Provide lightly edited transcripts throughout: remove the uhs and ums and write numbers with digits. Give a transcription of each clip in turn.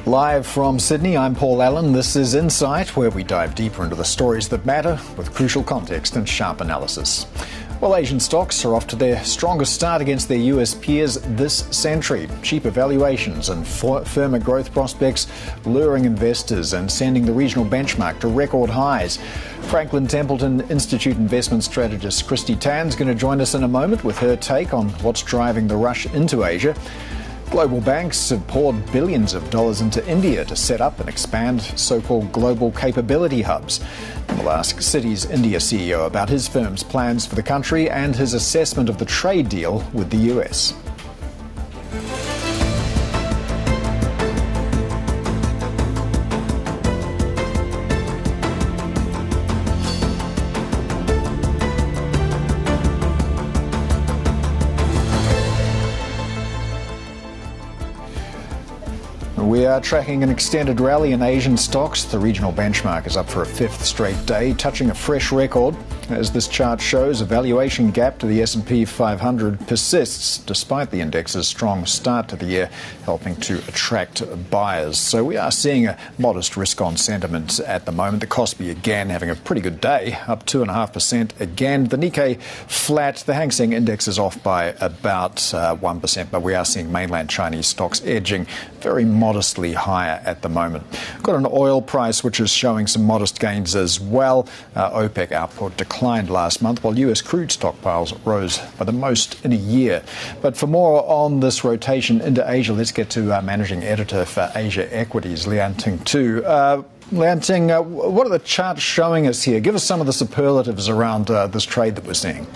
Live from Sydney, I'm Paul Allen. This is Insight, where we dive deeper into the stories that matter with crucial context and sharp analysis. Well, Asian stocks are off to their strongest start against their US peers this century. Cheaper valuations and firmer growth prospects luring investors and sending the regional benchmark to record highs. Franklin Templeton Institute investment strategist Christy Tan is going to join us in a moment with her take on what's driving the rush into Asia. Global banks have poured billions of dollars into India to set up and expand so-called global capability hubs. And we'll ask Citi's India CEO about his firm's plans for the country and his assessment of the trade deal with the US. We are tracking an extended rally in Asian stocks. The regional benchmark is up for a fifth straight day, touching a fresh record. As this chart shows, a valuation gap to the S&P 500 persists despite the index's strong start to the year, helping to attract buyers. So we are seeing a modest risk-on sentiment at the moment. The Kospi again having a pretty good day, up 2.5% again. The Nikkei flat. The Hang Seng Index is off by about 1%, but we are seeing mainland Chinese stocks edging very modestly higher at the moment. Got an oil price which is showing some modest gains as well. OPEC output declined last month, while US crude stockpiles rose by the most in a year. But for more on this rotation into Asia, let's get to managing editor for Asia Equities, Lian Ting Tu. Lian Ting, what are the charts showing us here? Give us some of the superlatives around this trade that we're seeing.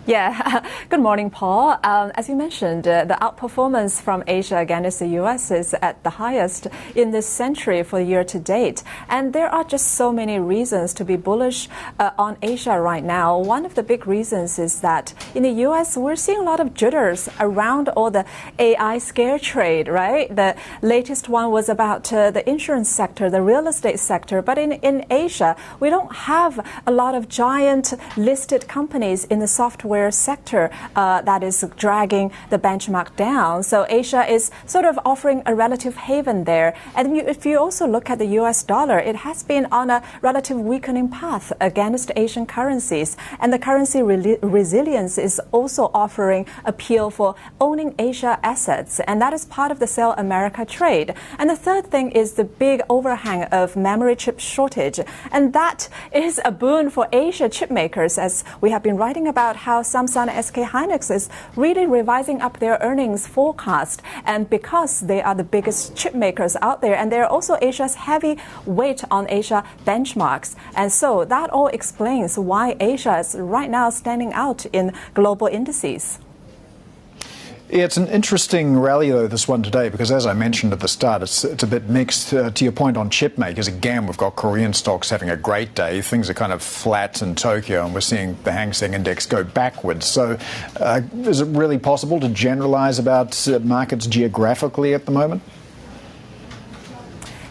Yeah, good morning, Paul. As you mentioned, the outperformance from Asia against the US is at the highest in this century for year to date. And there are just so many reasons to be bullish on Asia right now. One of the big reasons is that in the US, we're seeing a lot of jitters around all the AI scare trade, right? The latest one was about the insurance sector, the real estate sector. But in Asia, we don't have a lot of giant listed companies in the software sector that is dragging the benchmark down. So Asia is sort of offering a relative haven there. And if you also look at the US dollar, it has been on a relative weakening path against Asian currencies. And the currency resilience is also offering appeal for owning Asia assets. And that is part of the Sell America trade. And the third thing is the big overhang of memory chip shortage. And that is a boon for Asia chip makers, as we have been writing about how Samsung and SK Hynix is really revising up their earnings forecast, and because they are the biggest chip makers out there, and they're also Asia's heavy weight on Asia benchmarks. And so that all explains why Asia is right now standing out in global indices. Yeah, it's an interesting rally, though, this one today, because as I mentioned at the start, it's a bit mixed. To your point on chip makers, again, we've got Korean stocks having a great day. Things are kind of flat in Tokyo, and we're seeing the Hang Seng Index go backwards. So is it really possible to generalize about markets geographically at the moment?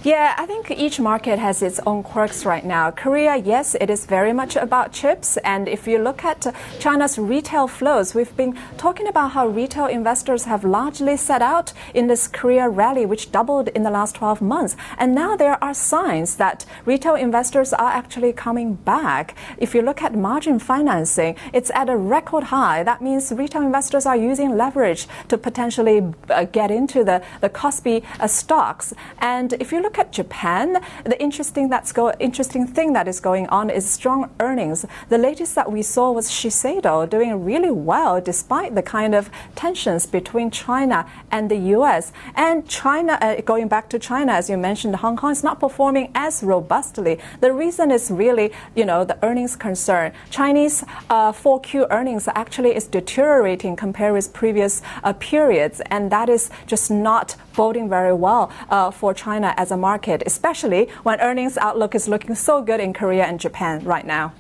Yeah, I think each market has its own quirks right now. Korea, yes, it is very much about chips. And if you look at China's retail flows, we've been talking about how retail investors have largely set out in this Korea rally, which doubled in the last 12 months. And now there are signs that retail investors are actually coming back. If you look at margin financing, it's at a record high. That means retail investors are using leverage to potentially get into the Kospi stocks. And if you look at Japan, the interesting thing that is going on is strong earnings. The latest that we saw was Shiseido doing really well despite the kind of tensions between China and the US. And China, going back to China, as you mentioned, Hong Kong is not performing as robustly. The reason is really, the earnings concern. Chinese 4Q earnings actually is deteriorating compared with previous periods, and that is just not boding very well for China as a market, especially when earnings outlook is looking so good in Korea and Japan right now.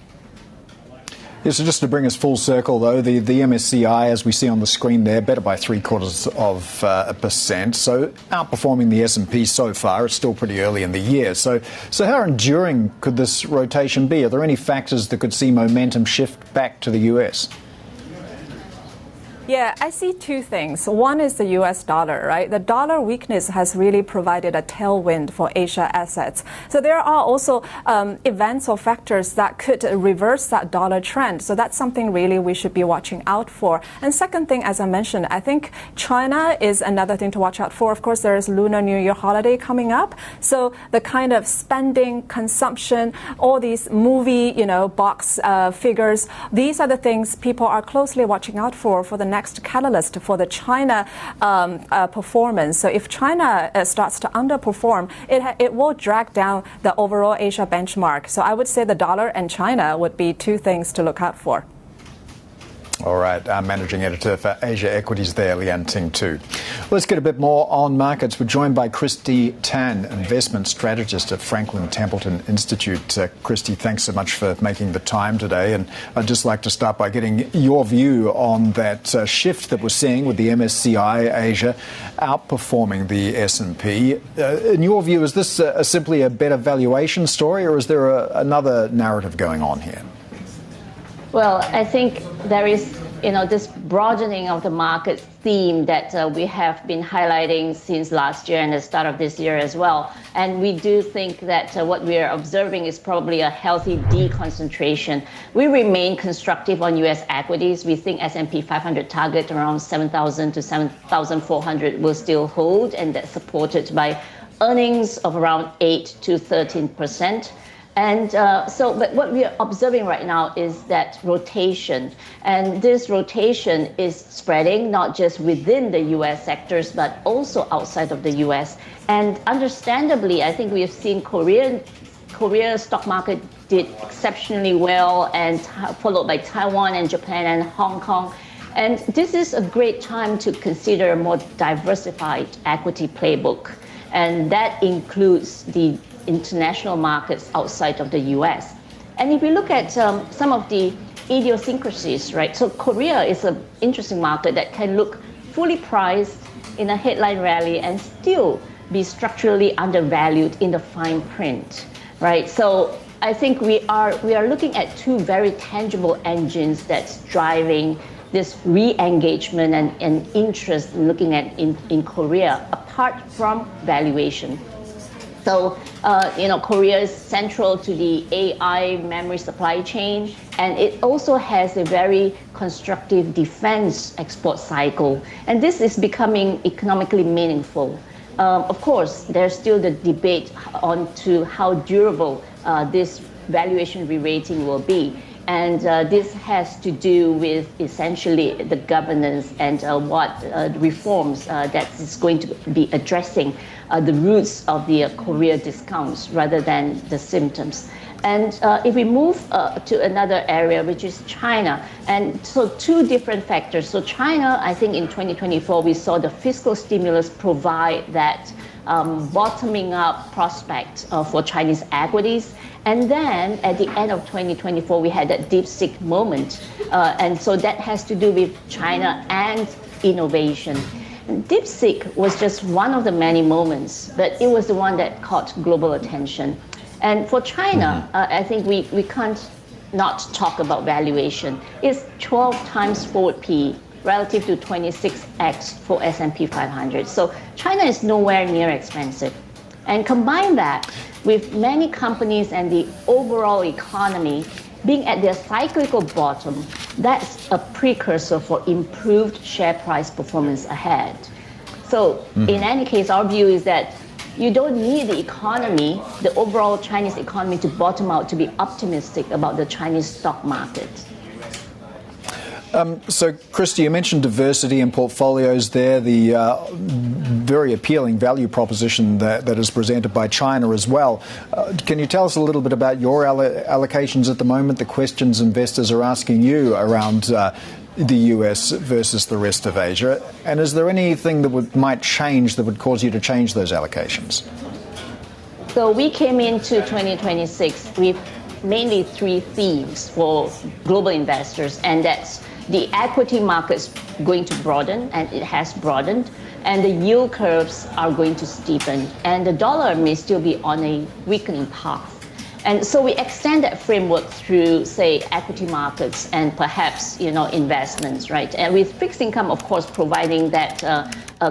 Yeah, so just to bring us full circle, though, the MSCI, as we see on the screen there, better by 0.75%. So outperforming the S&P so far. It's still pretty early in the year. So how enduring could this rotation be? Are there any factors that could see momentum shift back to the US? Yeah, I see two things. One is the US dollar, right? The dollar weakness has really provided a tailwind for Asia assets. So there are also events or factors that could reverse that dollar trend. So that's something really we should be watching out for. And second thing, as I mentioned, I think China is another thing to watch out for. Of course, there is Lunar New Year holiday coming up. So the kind of spending, consumption, all these movie, box figures, these are the things people are closely watching out for the next catalyst for the China performance. So if China starts to underperform, it will drag down the overall Asia benchmark. So I would say the dollar and China would be two things to look out for. All right, our managing editor for Asia Equities there, Lian Ting too. Let's get a bit more on markets. We're joined by Christy Tan, investment strategist at Franklin Templeton Institute. Christy, thanks so much for making the time today. And I'd just like to start by getting your view on that shift that we're seeing with the MSCI Asia outperforming the S&P. In your view, is this simply a better valuation story, or is there another narrative going on here? Well, I think there is, this broadening of the market theme that we have been highlighting since last year and the start of this year as well. And we do think that what we are observing is probably a healthy deconcentration. We remain constructive on U.S. equities. We think S&P 500 target around 7,000 to 7,400 will still hold, and that's supported by earnings of around 8 to 13%. And but what we are observing right now is that rotation. And this rotation is spreading not just within the U.S. sectors, but also outside of the U.S. And understandably, I think we have seen Korea stock market did exceptionally well, and followed by Taiwan and Japan and Hong Kong. And this is a great time to consider a more diversified equity playbook. And that includes the international markets outside of the US. And if we look at some of the idiosyncrasies, right? So Korea is an interesting market that can look fully priced in a headline rally and still be structurally undervalued in the fine print, right? So I think we are looking at two very tangible engines that's driving this re-engagement and interest in looking at in Korea, apart from valuation. So, Korea is central to the AI memory supply chain, and it also has a very constructive defense export cycle. And this is becoming economically meaningful. Of course, there's still the debate on to how durable this valuation re-rating will be. And this has to do with essentially the governance and what reforms that is going to be addressing the roots of the Korea discounts rather than the symptoms. And if we move to another area, which is China, and so two different factors. So China, I think in 2024, we saw the fiscal stimulus provide that bottoming up prospect for Chinese equities. And then at the end of 2024, we had that DeepSeek moment. And so that has to do with China and innovation. DeepSeek was just one of the many moments, but it was the one that caught global attention. And for China, I think we can't not talk about valuation. It's 12 times forward PE relative to 26x for S&P 500. So China is nowhere near expensive. And combine that with many companies and the overall economy being at their cyclical bottom, that's a precursor for improved share price performance ahead. So in any case, our view is that you don't need the economy, the overall Chinese economy, to bottom out to be optimistic about the Chinese stock market. So, Christy, you mentioned diversity in portfolios there, the very appealing value proposition that is presented by China as well. Can you tell us a little bit about your allocations at the moment, the questions investors are asking you around the US versus the rest of Asia? And is there anything that might change that would cause you to change those allocations? So we came into 2026 with mainly three themes for global investors, and that's the equity market's going to broaden, and it has broadened, and the yield curves are going to steepen, and the dollar may still be on a weakening path. And so we extend that framework through, say, equity markets and perhaps, investments, right? And with fixed income, of course, providing that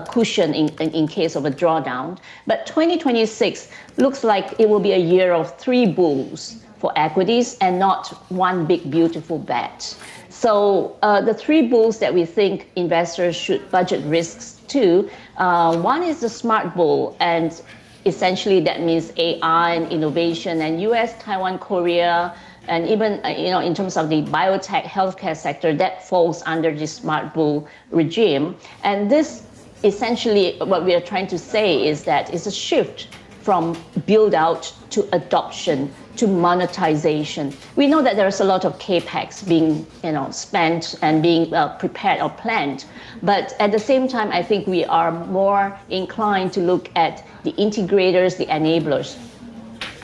cushion in case of a drawdown. But 2026 looks like it will be a year of 3 bulls for equities and not one big, beautiful bet. So the 3 bulls that we think investors should budget risks to, one is the smart bull, and essentially that means AI and innovation, and US, Taiwan, Korea, and even in terms of the biotech healthcare sector, that falls under the smart bull regime. And this essentially what we are trying to say is that it's a shift from build out to adoption to monetization. We know that there's a lot of capex being spent and being prepared or planned, but at the same time, I think we are more inclined to look at the integrators, the enablers,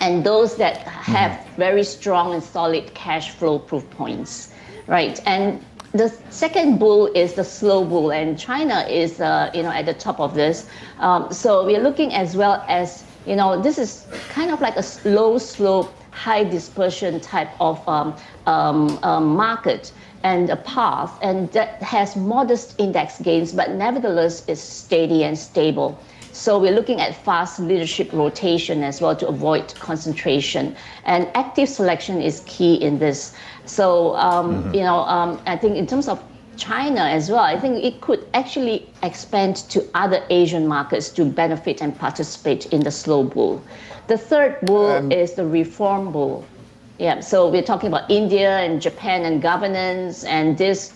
and those that have very strong and solid cash flow proof points, right? And the second bull is the slow bull, and China is at the top of this. So we're looking as well as this is kind of like a low slope, high dispersion type of market and a path, and that has modest index gains, but nevertheless is steady and stable. So we're looking at fast leadership rotation as well to avoid concentration, and active selection is key in this. So I think in terms of China as well, I think it could actually expand to other Asian markets to benefit and participate in the slow bull. The third bull is the reform bull. Yeah, so we're talking about India and Japan and governance, and this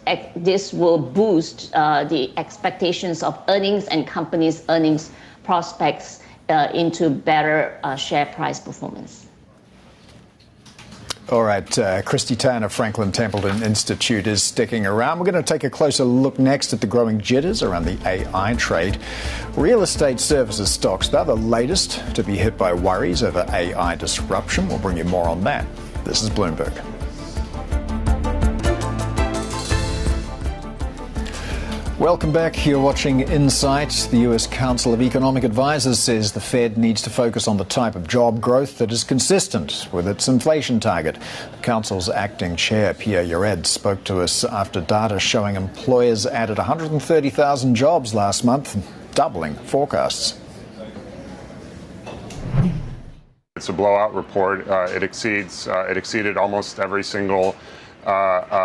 will boost the expectations of earnings and companies' earnings prospects into better share price performance. All right, Christy Tan of Franklin Templeton Institute is sticking around. We're going to take a closer look next at the growing jitters around the AI trade. Real estate services stocks, they're the latest to be hit by worries over AI disruption. We'll bring you more on that. This is Bloomberg. Welcome back. You're watching Insight. The U.S. Council of Economic Advisers says the Fed needs to focus on the type of job growth that is consistent with its inflation target. The Council's acting chair, Pierre Yared, spoke to us after data showing employers added 130,000 jobs last month, doubling forecasts. It's a blowout report. It exceeded almost every single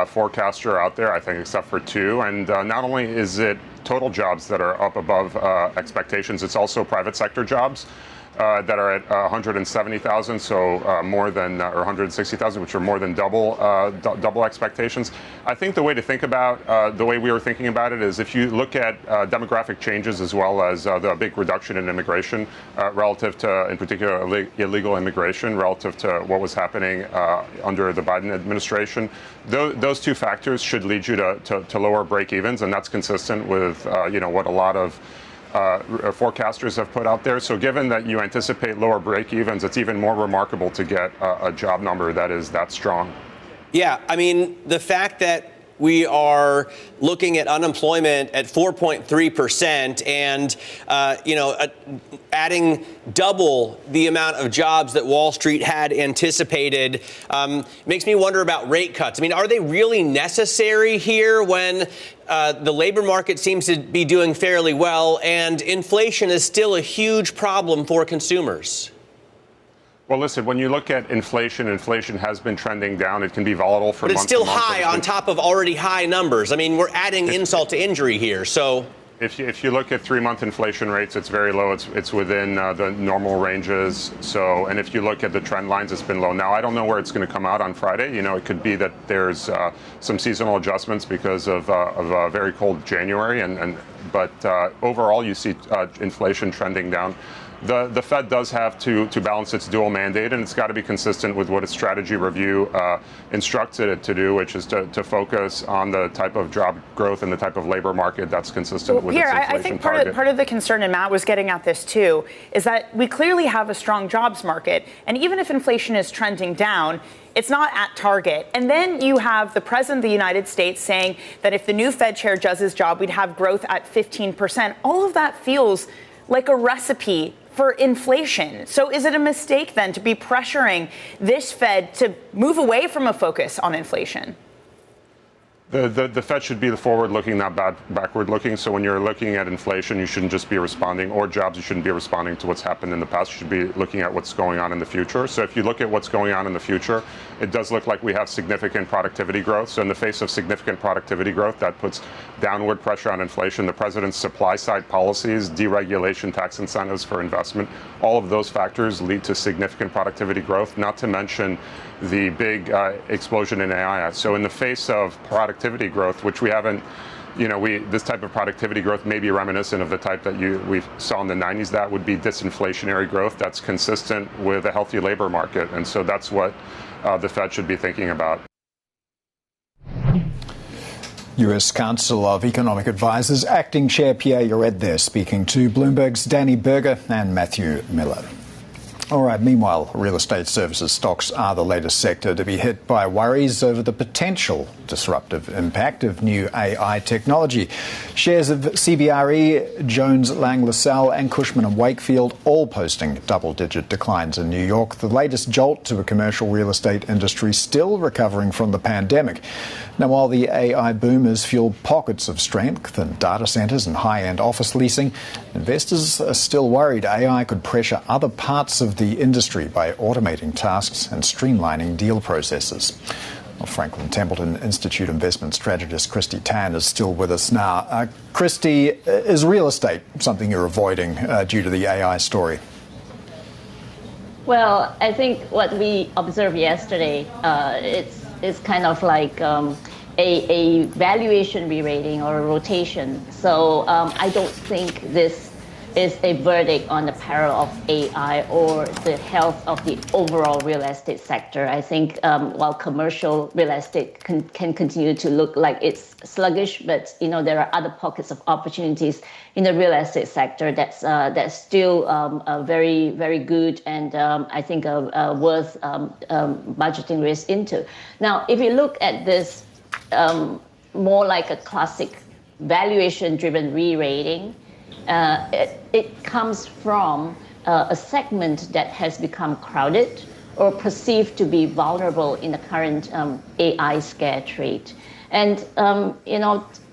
forecaster out there, I think, except for 2. And not only is it total jobs that are up above expectations, it's also private sector jobs that are at 170,000, so more than, or 160,000, which are more than double expectations. I think the way to think about, the way we were thinking about it is if you look at demographic changes as well as the big reduction in immigration relative to, in particular, illegal immigration relative to what was happening under the Biden administration, those 2 factors should lead you to lower break-evens, and that's consistent with what a lot of forecasters have put out there. So given that you anticipate lower break-evens, it's even more remarkable to get a job number that is that strong. Yeah, I mean, the fact that we are looking at unemployment at 4.3% and, adding double the amount of jobs that Wall Street had anticipated makes me wonder about rate cuts. I mean, are they really necessary here when the labor market seems to be doing fairly well and inflation is still a huge problem for consumers? Well, listen, when you look at inflation has been trending down. It can be volatile for months. But it's still high on top of already high numbers. I mean, we're adding insult to injury here. So if you look at 3-month inflation rates, it's very low. It's within the normal ranges. So, and if you look at the trend lines, it's been low. Now, I don't know where it's going to come out on Friday. It could be that there's some seasonal adjustments because of a very cold January. But overall, you see inflation trending down. The Fed does have to balance its dual mandate, and it's got to be consistent with what its strategy review instructed it to do, which is to focus on the type of job growth and the type of labor market that's consistent with its inflation I think target. part of the concern, and Matt was getting at this too, is that we clearly have a strong jobs market, and even if inflation is trending down, it's not at target. And then you have the president of the United States saying that if the new Fed chair does his job, we'd have growth at 15%. All of that feels like a recipe for inflation. So is it a mistake then to be pressuring this Fed to move away from a focus on inflation? The Fed should be the forward-looking, not backward-looking. So when you're looking at inflation, you shouldn't just be responding, or jobs, you shouldn't be responding to what's happened in the past. You should be looking at what's going on in the future. So if you look at what's going on in the future, it does look like we have significant productivity growth. So in the face of significant productivity growth, that puts downward pressure on inflation. The president's supply-side policies, deregulation, tax incentives for investment, all of those factors lead to significant productivity growth, not to mention the big explosion in AI. So in the face of productivity growth, which we haven't, this type of productivity growth may be reminiscent of the type that we saw in the 90s. That would be disinflationary growth that's consistent with a healthy labor market. And so that's what the Fed should be thinking about. U.S. Council of Economic Advisors Acting Chair Pierre Yared there, speaking to Bloomberg's Danny Berger and Matthew Miller. All right, meanwhile, real estate services stocks are the latest sector to be hit by worries over the potential disruptive impact of new AI technology. Shares of CBRE, Jones Lang LaSalle and Cushman & Wakefield all posting double-digit declines in New York, the latest jolt to a commercial real estate industry still recovering from the pandemic. Now, while the AI boom has fueled pockets of strength in data centers and high-end office leasing, investors are still worried AI could pressure other parts of the industry by automating tasks and streamlining deal processes. Well, Franklin Templeton Institute investment strategist Christy Tan is still with us now. Christy, is real estate something you're avoiding due to the AI story? Well, I think what we observed yesterday, it's kind of like a valuation re-rating or a rotation. So I don't think this is a verdict on the peril of AI or the health of the overall real estate sector. I think while commercial real estate can continue to look like it's sluggish, but there are other pockets of opportunities in the real estate sector that's still very, very good and I think worth budgeting risk into. Now, if you look at this more like a classic valuation-driven re-rating, it comes from a segment that has become crowded or perceived to be vulnerable in the current AI scare trade. And,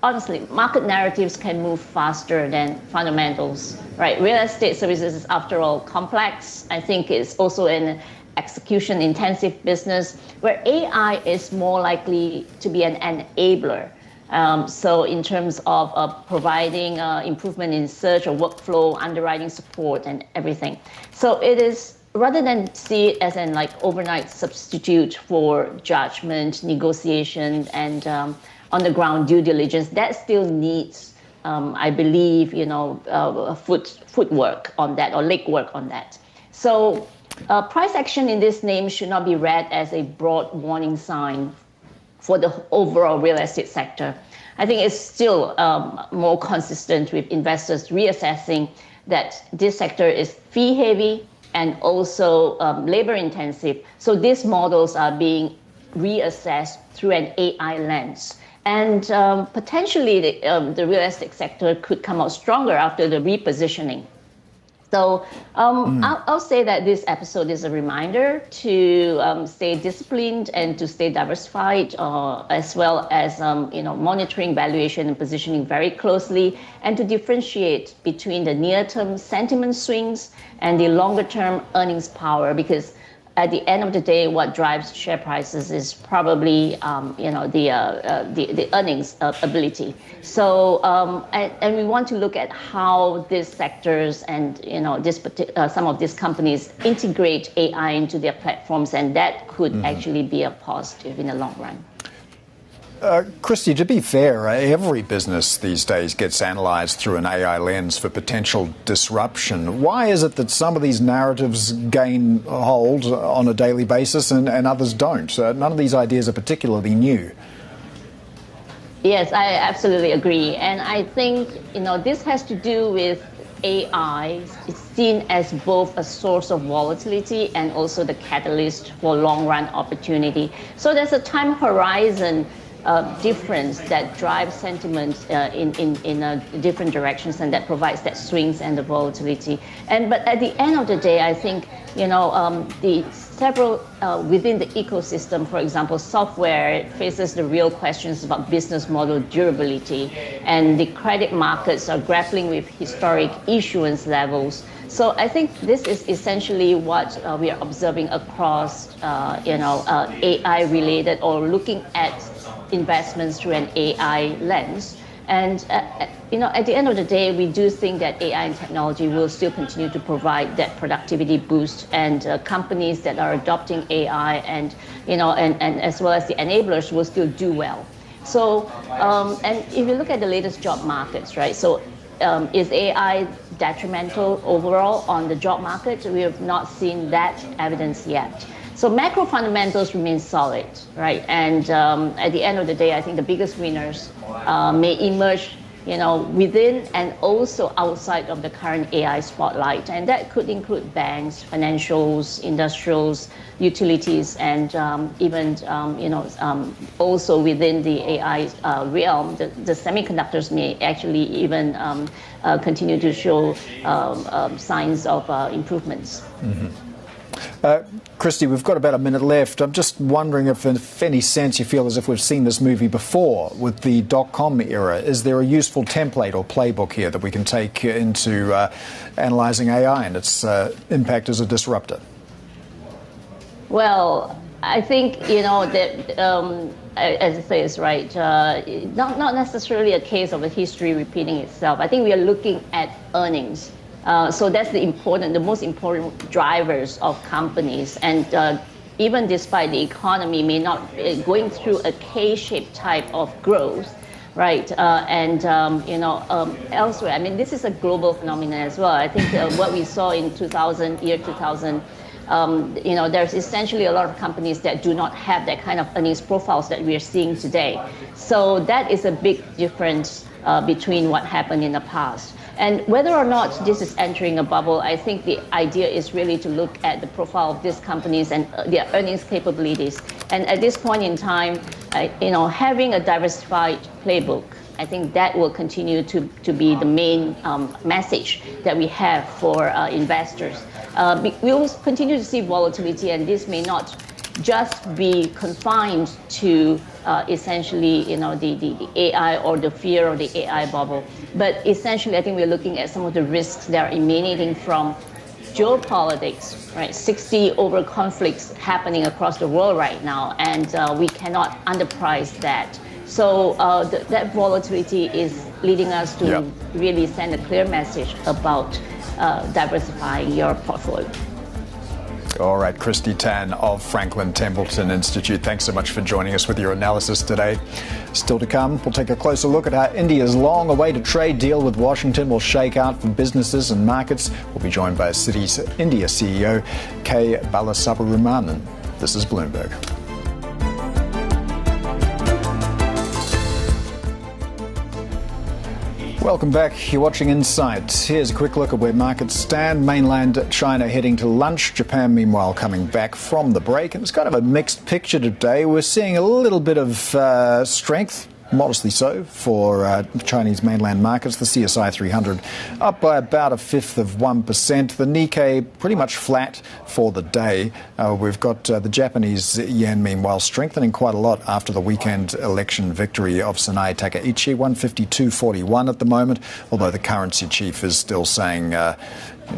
honestly, market narratives can move faster than fundamentals, right? Real estate services is, after all, complex. I think it's also an execution-intensive business where AI is more likely to be an enabler. So in terms of providing improvement in search or workflow, underwriting support, and everything. So it is, rather than see it as an overnight substitute for judgment, negotiation, and on-the-ground due diligence, that still needs, I believe, footwork on that or legwork on that. So price action in this name should not be read as a broad warning sign for the overall real estate sector. I think it's still more consistent with investors reassessing that this sector is fee heavy and also labor intensive. So these models are being reassessed through an AI lens. And potentially the real estate sector could come out stronger after the repositioning. So I'll say that this episode is a reminder to stay disciplined and to stay diversified, as well as monitoring valuation and positioning very closely, and to differentiate between the near-term sentiment swings and the longer-term earnings power, because at the end of the day, what drives share prices is probably the earnings ability. So and we want to look at how these sectors and some of these companies integrate AI into their platforms, and that could actually be a positive in the long run. Christy, to be fair, every business these days gets analysed through an AI lens for potential disruption. Why is it that some of these narratives gain hold on a daily basis and others don't? None of these ideas are particularly new. Yes, I absolutely agree. And I think, this has to do with AI. It's seen as both a source of volatility and also the catalyst for long-run opportunity. So there's a time horizon difference that drives sentiment in different directions, and that provides that swings and the volatility. But at the end of the day, I think the several within the ecosystem, for example, software faces the real questions about business model durability, and the credit markets are grappling with historic issuance levels. So I think this is essentially what we are observing across, AI-related or looking at investments through an AI lens. And at the end of the day, we do think that AI and technology will still continue to provide that productivity boost, and companies that are adopting AI and as well as the enablers will still do well. So, and if you look at the latest job markets, right? So, is AI detrimental overall on the job market? We have not seen that evidence yet. So macro fundamentals remain solid, right? And at the end of the day, I think the biggest winners may emerge, within and also outside of the current AI spotlight. And that could include banks, financials, industrials, utilities, and even, also within the AI realm, the semiconductors may actually even continue to show signs of improvements. Mm-hmm. Christy, we've got about a minute left. I'm just wondering if, in any sense, you feel as if we've seen this movie before with the dot-com era. Is there a useful template or playbook here that we can take into analysing AI and its impact as a disruptor? Well, I think, that, as I say, is right. Not necessarily a case of a history repeating itself. I think we are looking at earnings. So that's the most important drivers of companies. And even despite the economy may not going through a K-shaped type of growth, right? Elsewhere, I mean, this is a global phenomenon as well. I think what we saw in 2000, there's essentially a lot of companies that do not have that kind of earnings profiles that we are seeing today. So that is a big difference between what happened in the past. And whether or not this is entering a bubble, I think the idea is really to look at the profile of these companies and their earnings capabilities. And at this point in time, having a diversified playbook, I think that will continue to be the main message that we have for investors. We will continue to see volatility, and this may not just be confined to essentially, the AI or the fear of the AI bubble. But essentially, I think we're looking at some of the risks that are emanating from geopolitics, right? 60 over conflicts happening across the world right now, and we cannot underprice that. So that volatility is leading us to really send a clear message about diversifying your portfolio. All right, Christy Tan of Franklin Templeton Institute, thanks so much for joining us with your analysis today. Still to come, we'll take a closer look at how India's long-awaited trade deal with Washington will shake out for businesses and markets. We'll be joined by Citi's India CEO, K. Balasubramanian. This is Bloomberg. Welcome back. You're watching Insight. Here's a quick look at where markets stand. Mainland China heading to lunch. Japan, meanwhile, coming back from the break. And it's kind of a mixed picture today. We're seeing a little bit of strength, modestly so, for Chinese mainland markets. The CSI 300 up by about 1/5%. The Nikkei pretty much flat for the day. We've got the Japanese yen, meanwhile, strengthening quite a lot after the weekend election victory of Sanae Takaichi, 152.41 at the moment, although the currency chief is still saying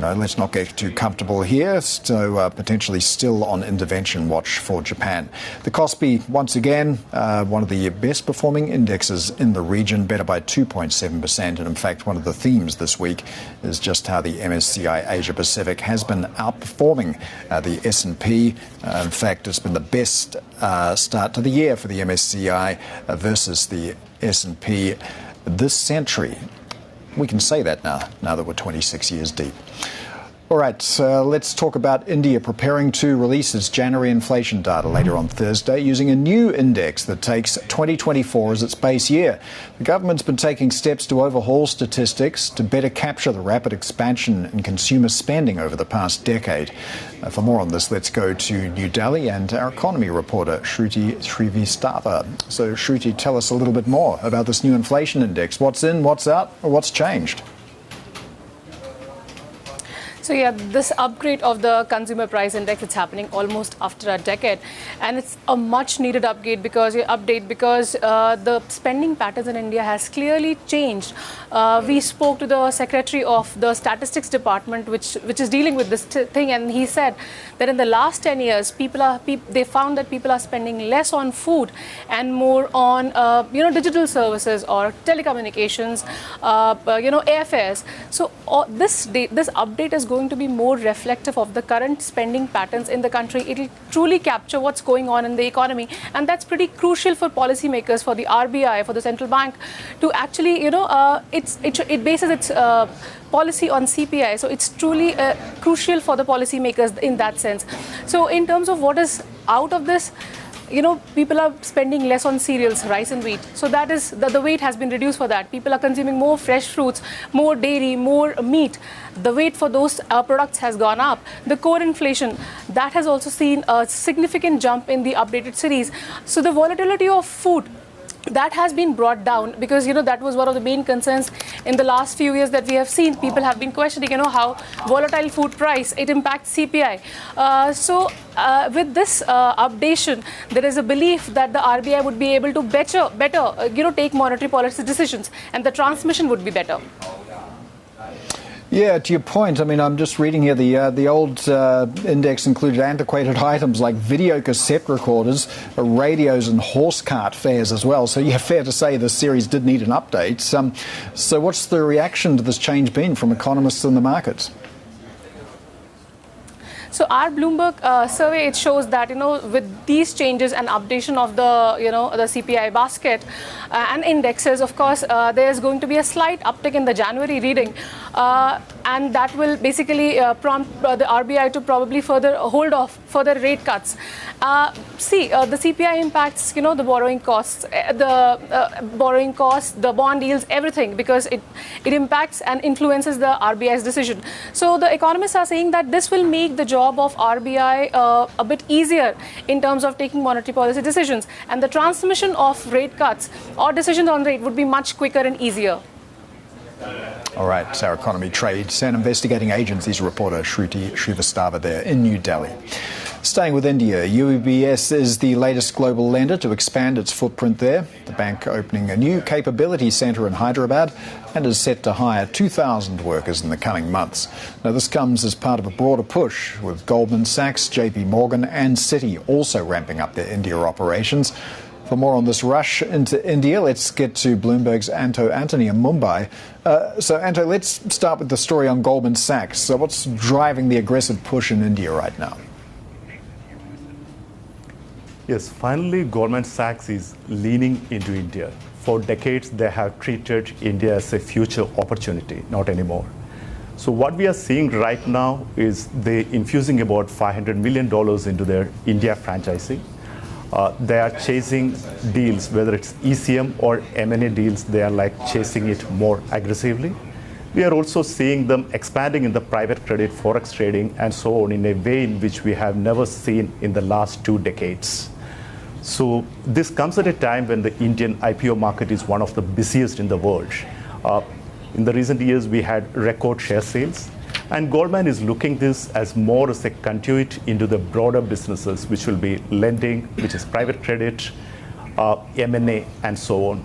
let's not get too comfortable here. So potentially still on intervention watch for Japan. The Kospi, once again, one of the best performing indexes in the region, better by 2.7%. And in fact, one of the themes this week is just how the MSCI Asia Pacific has been outperforming the S&P. In fact, it's been the best start to the year for the MSCI versus the S&P this century. We can say that now that we're 26 years deep. All right, let's talk about India preparing to release its January inflation data later on Thursday using a new index that takes 2024 as its base year. The government's been taking steps to overhaul statistics to better capture the rapid expansion in consumer spending over the past decade. For more on this, let's go to New Delhi and our economy reporter, Shruti Srivastava. So, Shruti, tell us a little bit more about this new inflation index. What's in, what's out, or what's changed? So yeah, this upgrade of the consumer price index, it's happening almost after a decade, and it's a much needed update because the spending patterns in India has clearly changed. We spoke to the secretary of the statistics department, which is dealing with this thing, and he said that in the last 10 years, they found that people are spending less on food and more on digital services or telecommunications, airfares. So this update is going to be more reflective of the current spending patterns in the country. It will truly capture what's going on in the economy, and that's pretty crucial for policymakers, for the RBI, for the central bank to actually, it bases its policy on CPI. So it's truly crucial for the policymakers in that sense. So in terms of what is out of this, people are spending less on cereals, rice and wheat. So that is, the weight has been reduced for that. People are consuming more fresh fruits, more dairy, more meat. The weight for those products has gone up. The core inflation, that has also seen a significant jump in the updated series. So the volatility of food, that has been brought down because, that was one of the main concerns in the last few years that we have seen. People have been questioning, how volatile food price, it impacts CPI. With this updation, there is a belief that the RBI would be able to better, take monetary policy decisions, and the transmission would be better. Yeah, to your point, I'm just reading here, the old index included antiquated items like video cassette recorders, radios and horse cart fares as well. So, fair to say this series did need an update. So what's the reaction to this change been from economists in the markets? So our Bloomberg survey, it shows that, with these changes and updation of the CPI basket and indexes, of course, there's going to be a slight uptick in the January reading. And that will basically prompt the RBI to probably hold off further rate cuts. The CPI impacts, the borrowing costs, the bond yields, everything, because it impacts and influences the RBI's decision. So the economists are saying that this will make the job of RBI a bit easier in terms of taking monetary policy decisions, and the transmission of rate cuts or decisions on rate would be much quicker and easier. All right, our economy, trades and investigating agencies reporter Shruti Srivastava there in New Delhi. Staying with India, UBS is the latest global lender to expand its footprint there. The bank opening a new capability centre in Hyderabad and is set to hire 2,000 workers in the coming months. Now, this comes as part of a broader push, with Goldman Sachs, JP Morgan and Citi also ramping up their India operations. For more on this rush into India, let's get to Bloomberg's Anto Antony in Mumbai. So, Anto, let's start with the story on Goldman Sachs. So what's driving the aggressive push in India right now? Yes, finally, Goldman Sachs is leaning into India. For decades, they have treated India as a future opportunity, not anymore. So what we are seeing right now is they infusing about $500 million into their India franchising. They are chasing deals, whether it's ECM or M&A deals, they are chasing it more aggressively. We are also seeing them expanding in the private credit, forex trading, and so on in a way in which we have never seen in the last 2 decades. So this comes at a time when the Indian IPO market is one of the busiest in the world. In the recent years, we had record share sales. And Goldman is looking this as more as a conduit into the broader businesses, which will be lending, which is private credit, M&A, and so on.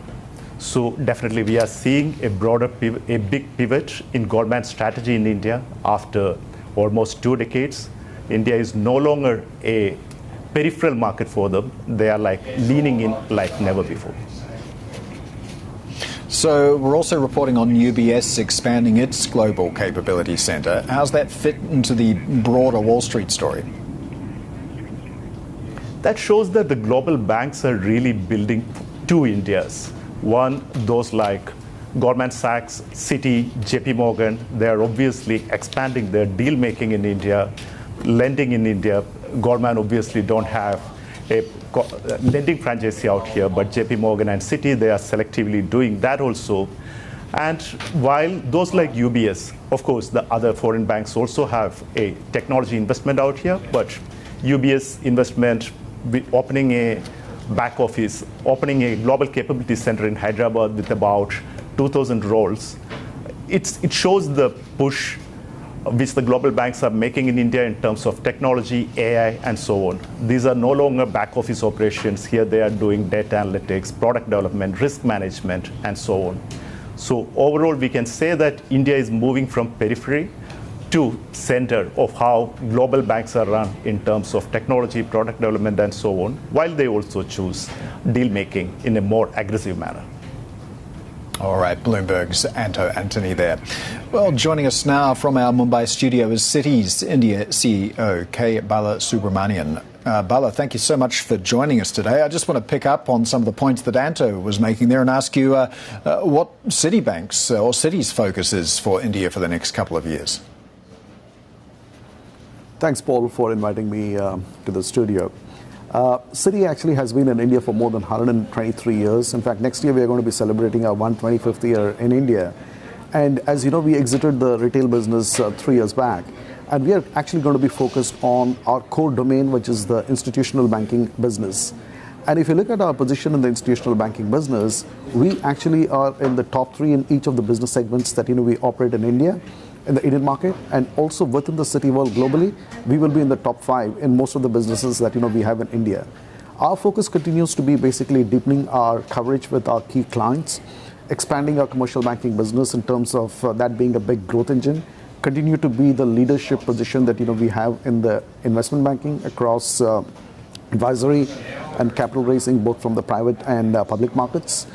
So definitely we are seeing a big pivot in Goldman's strategy in India after almost 2 decades. India is no longer a peripheral market for them. They are leaning in like never before. So we're also reporting on UBS expanding its global capability centre. How's that fit into the broader Wall Street story? That shows that the global banks are really building 2 Indias. One, those like Goldman Sachs, Citi, JP Morgan, they are obviously expanding their deal making in India, lending in India. Goldman obviously don't have a lending franchise out here, but JP Morgan and Citi, they are selectively doing that also. And while those like UBS, of course, the other foreign banks also have a technology investment out here, but UBS investment, opening a back office, opening a global capability center in Hyderabad with about 2,000 roles, it shows the push which the global banks are making in India in terms of technology, AI, and so on. These are no longer back office operations. Here they are doing data analytics, product development, risk management, and so on. So overall, we can say that India is moving from periphery to center of how global banks are run in terms of technology, product development, and so on, while they also choose deal making in a more aggressive manner. All right, Bloomberg's Anto Antony there. Well, joining us now from our Mumbai studio is Citi's India CEO, K. Balasubramanian. Bala, thank you so much for joining us today. I just want to pick up on some of the points that Anto was making there and ask you what Citibank's or Citi's focus is for India for the next couple of years. Thanks, Paul, for inviting me to the studio. Citi actually has been in India for more than 123 years. In fact, next year we are going to be celebrating our 125th year in India. And as you know, we exited the retail business 3 years back. And we are actually going to be focused on our core domain, which is the institutional banking business. And if you look at our position in the institutional banking business, we actually are in the top 3 in each of the business segments that we operate in India, in the Indian market, and also within the Citi world globally, we will be in the top 5 in most of the businesses that we have in India. Our focus continues to be basically deepening our coverage with our key clients, expanding our commercial banking business in terms of that being a big growth engine, continue to be the leadership position that we have in the investment banking across advisory and capital raising, both from the private and public markets,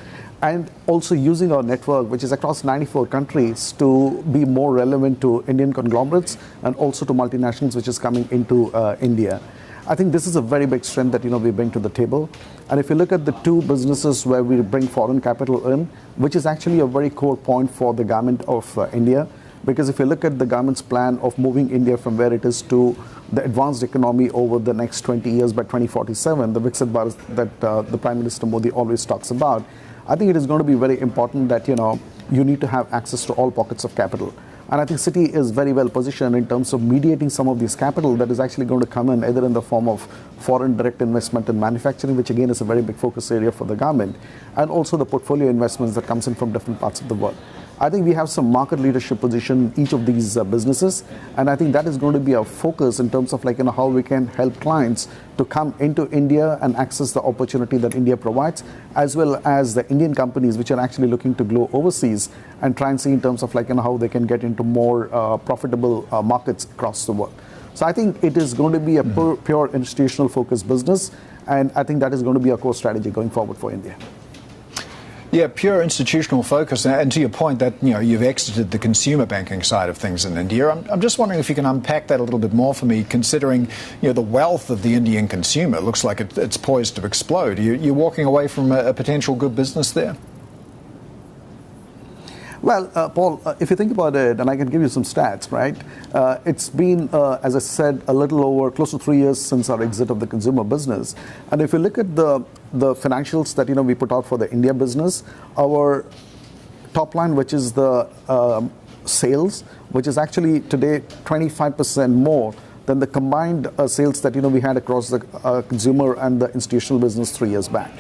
and also using our network, which is across 94 countries, to be more relevant to Indian conglomerates and also to multinationals, which is coming into India. I think this is a very big strength that we bring to the table. And if you look at the 2 businesses where we bring foreign capital in, which is actually a very core point for the government of India, because if you look at the government's plan of moving India from where it is to the advanced economy over the next 20 years by 2047, the Viksit Bharat that the Prime Minister Modi always talks about, I think it is going to be very important that you need to have access to all pockets of capital. And I think Citi is very well positioned in terms of mediating some of this capital that is actually going to come in either in the form of foreign direct investment in manufacturing, which again is a very big focus area for the government, and also the portfolio investments that comes in from different parts of the world. I think we have some market leadership position in each of these businesses, and I think that is going to be our focus in terms of how we can help clients to come into India and access the opportunity that India provides, as well as the Indian companies which are actually looking to grow overseas and try and see in terms of how they can get into more profitable markets across the world. So I think it is going to be a pure institutional focused business, and I think that is going to be our core strategy going forward for India. Yeah, pure institutional focus. And to your point that you've exited the consumer banking side of things in India, I'm just wondering if you can unpack that a little bit more for me, considering the wealth of the Indian consumer. It looks like it's poised to explode. You're walking away from a potential good business there? Well, Paul, if you think about it, and I can give you some stats, right? It's been, as I said, a little over close to 3 years since our exit of the consumer business. And if you look at the financials that we put out for the India business, our top line, which is the sales, which is actually today 25% more than the combined sales that we had across the consumer and the institutional business 3 years back.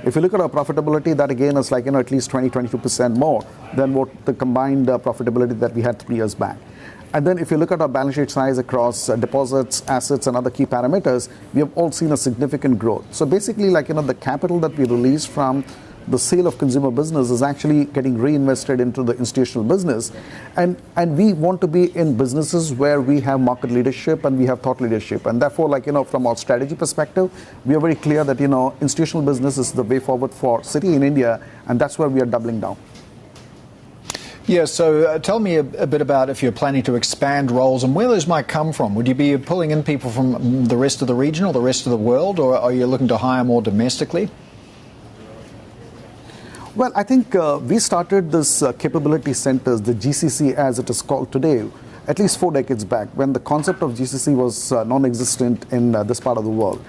If you look at our profitability, that again is at least 20-22% more than what the combined profitability that we had 3 years back. And then if you look at our balance sheet size across deposits, assets, and other key parameters, we have all seen a significant growth. So basically, the capital that we released from the sale of consumer business is actually getting reinvested into the institutional business. And we want to be in businesses where we have market leadership and we have thought leadership. And therefore, from our strategy perspective, we are very clear that, institutional business is the way forward for Citi in India, and that's where we are doubling down. Yeah, so tell me a bit about if you're planning to expand roles and where those might come from. Would you be pulling in people from the rest of the region or the rest of the world, or are you looking to hire more domestically? Well, I think we started this capability centers, the GCC as it is called today, at least 4 decades back, when the concept of GCC was non-existent in this part of the world.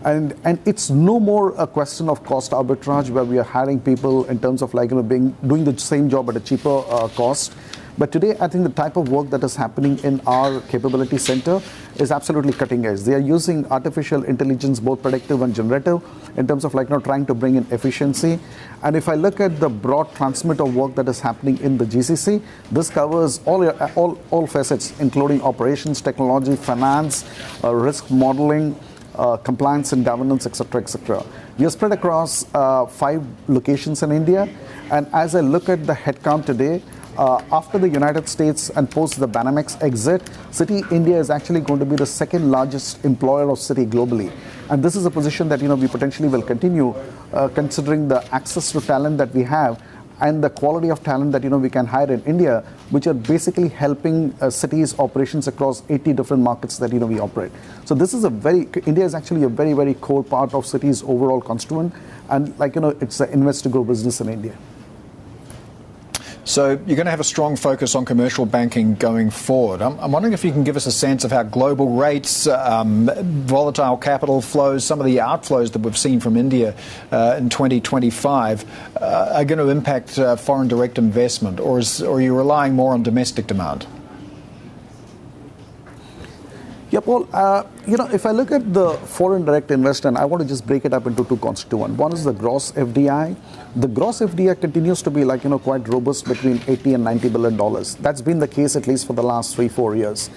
And it's no more a question of cost arbitrage where we are hiring people in terms of doing the same job at a cheaper cost. But today, I think the type of work that is happening in our capability center is absolutely cutting edge. They are using artificial intelligence, both predictive and generative, in terms of trying to bring in efficiency. And if I look at the broad transmit of work that is happening in the GCC, this covers all facets, including operations, technology, finance, risk modeling, compliance and governance, etc., etc. We are spread across 5 locations in India. And as I look at the headcount today, after the United States and post the Banamex exit, Citi India is actually going to be the second largest employer of Citi globally. And this is a position that we potentially will continue, considering the access to talent that we have and the quality of talent that we can hire in India, which are basically helping Citi's operations across 80 different markets that we operate. So this is India is actually a very, very core part of Citi's overall constituent, and it's an invest to grow business in India. So you're going to have a strong focus on commercial banking going forward. I'm wondering if you can give us a sense of how global rates, volatile capital flows, some of the outflows that we've seen from India in 2025 are going to impact foreign direct investment, or are you relying more on domestic demand? Yeah, Paul, if I look at the foreign direct investment, I want to just break it up into 2 constituents. One is the gross FDI. The gross FDI continues to be quite robust, between $80 and $90 billion. That's been the case at least for the last 3-4 years.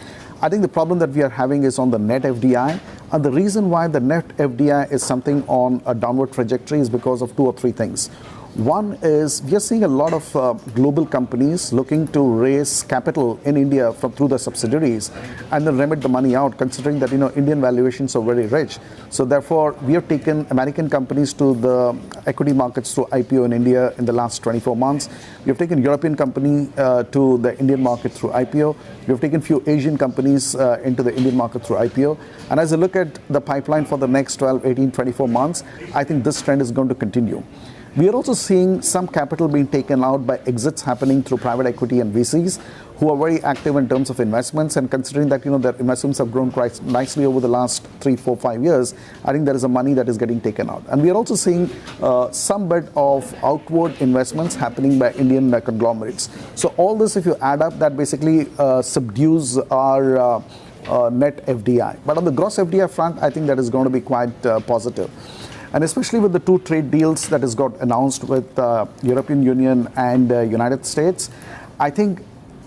I think the problem that we are having is on the net FDI. And the reason why the net FDI is something on a downward trajectory is because of 2 or 3 things. One is we are seeing a lot of global companies looking to raise capital in India through the subsidiaries and then remit the money out, considering that Indian valuations are very rich. So therefore, we have taken American companies to the equity markets through IPO in India in the last 24 months. We have taken European company to the Indian market through IPO. We have taken few Asian companies into the Indian market through IPO. And as I look at the pipeline for the next 12, 18, 24 months, I think this trend is going to continue. We are also seeing some capital being taken out by exits happening through private equity and VCs, who are very active in terms of investments. And considering that their investments have grown quite nicely over the last 3, 4, 5 years, I think there is a money that is getting taken out. And we are also seeing some bit of outward investments happening by Indian conglomerates. So all this, if you add up, that basically subdues our net FDI. But on the gross FDI front, I think that is going to be quite positive. And especially with the 2 trade deals that has got announced with European Union and United States, I think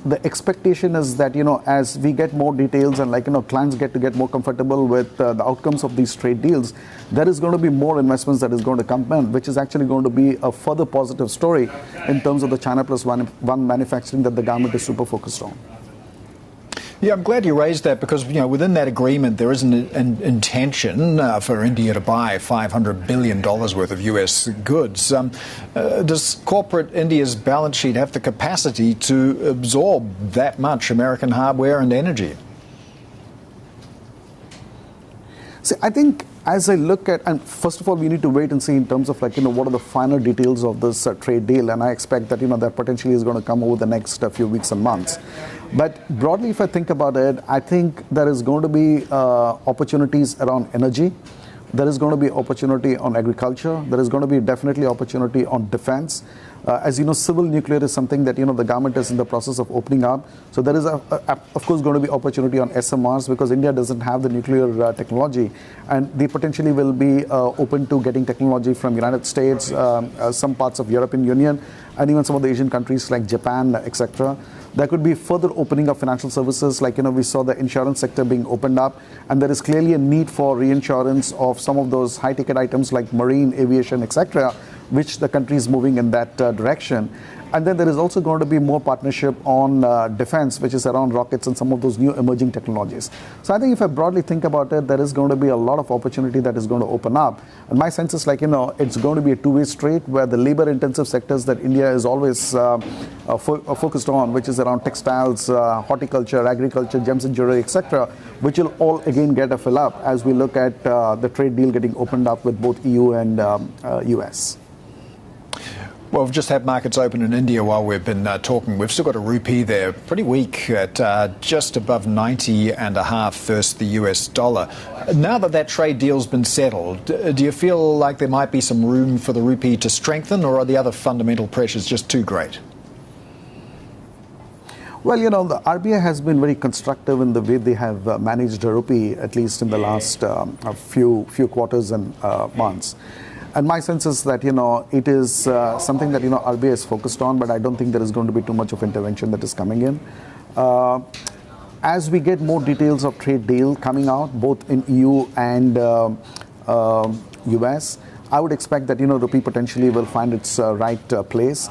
the expectation is that, as we get more details and clients get more comfortable with the outcomes of these trade deals, there is going to be more investments that is going to come in, which is actually going to be a further positive story in terms of the China Plus One manufacturing that the government is super focused on. Yeah, I'm glad you raised that, because within that agreement there is an intention for India to buy $500 billion worth of US goods. Does corporate India's balance sheet have the capacity to absorb that much American hardware and energy? See, I think as I look at, and first of all, we need to wait and see in terms of what are the final details of this trade deal, and I expect that that potentially is going to come over the next few weeks and months. But broadly, if I think about it, I think there is going to be opportunities around energy. There is going to be opportunity on agriculture. There is going to be definitely opportunity on defense. As you know, civil nuclear is something that the government is in the process of opening up. So there is, of course, going to be opportunity on SMRs, because India doesn't have the nuclear technology, and they potentially will be open to getting technology from United States, some parts of European Union, and even some of the Asian countries like Japan, etc. There could be further opening of financial services, we saw the insurance sector being opened up, and there is clearly a need for reinsurance of some of those high-ticket items like marine, aviation, etc., which the country is moving in that direction. And then there is also going to be more partnership on defense, which is around rockets and some of those new emerging technologies. So I think if I broadly think about it, there is going to be a lot of opportunity that is going to open up. And my sense is it's going to be a two-way street, where the labor-intensive sectors that India is always focused on, which is around textiles, horticulture, agriculture, gems and jewelry, etc., which will all again get a fill up as we look at the trade deal getting opened up with both EU and US. Well, we've just had markets open in India while we've been talking. We've still got a rupee there, pretty weak at just above 90.5 versus the US dollar. Now that trade deal's been settled, do you feel like there might be some room for the rupee to strengthen, or are the other fundamental pressures just too great? Well, the RBI has been very constructive in the way they have managed the rupee, at least in the last few quarters and months. And my sense is that, it is something that, RBI is focused on, but I don't think there is going to be too much of intervention that is coming in. As we get more details of trade deal coming out, both in EU and US, I would expect that, rupee potentially will find its right place.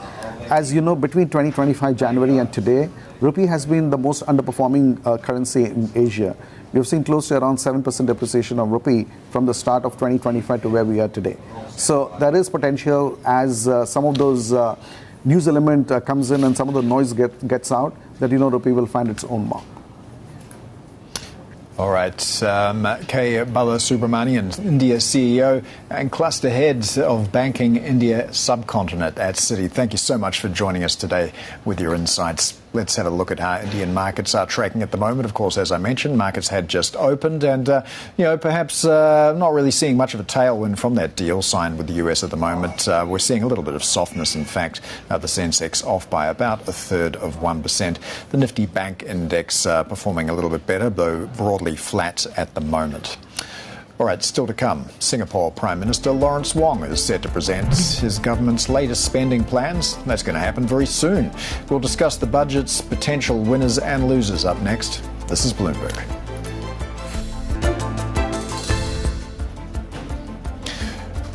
As you know, between 2025 January and today, rupee has been the most underperforming currency in Asia. We've seen close to around 7% depreciation of rupee from the start of 2025 to where we are today. So there is potential as some of those news element comes in and some of the noise gets out, that, rupee will find its own mark. All right, K. Balasubramanian, India CEO and cluster head of Banking India Subcontinent at Citi. Thank you so much for joining us today with your insights. Let's have a look at how Indian markets are tracking at the moment. Of course, as I mentioned, markets had just opened and, perhaps not really seeing much of a tailwind from that deal signed with the US at the moment. We're seeing a little bit of softness, in fact. The Sensex off by about 1/3%. The Nifty Bank Index performing a little bit better, though broadly flat at the moment. All right, still to come. Singapore Prime Minister Lawrence Wong is set to present his government's latest spending plans. That's going to happen very soon. We'll discuss the budget's potential winners and losers up next. This is Bloomberg.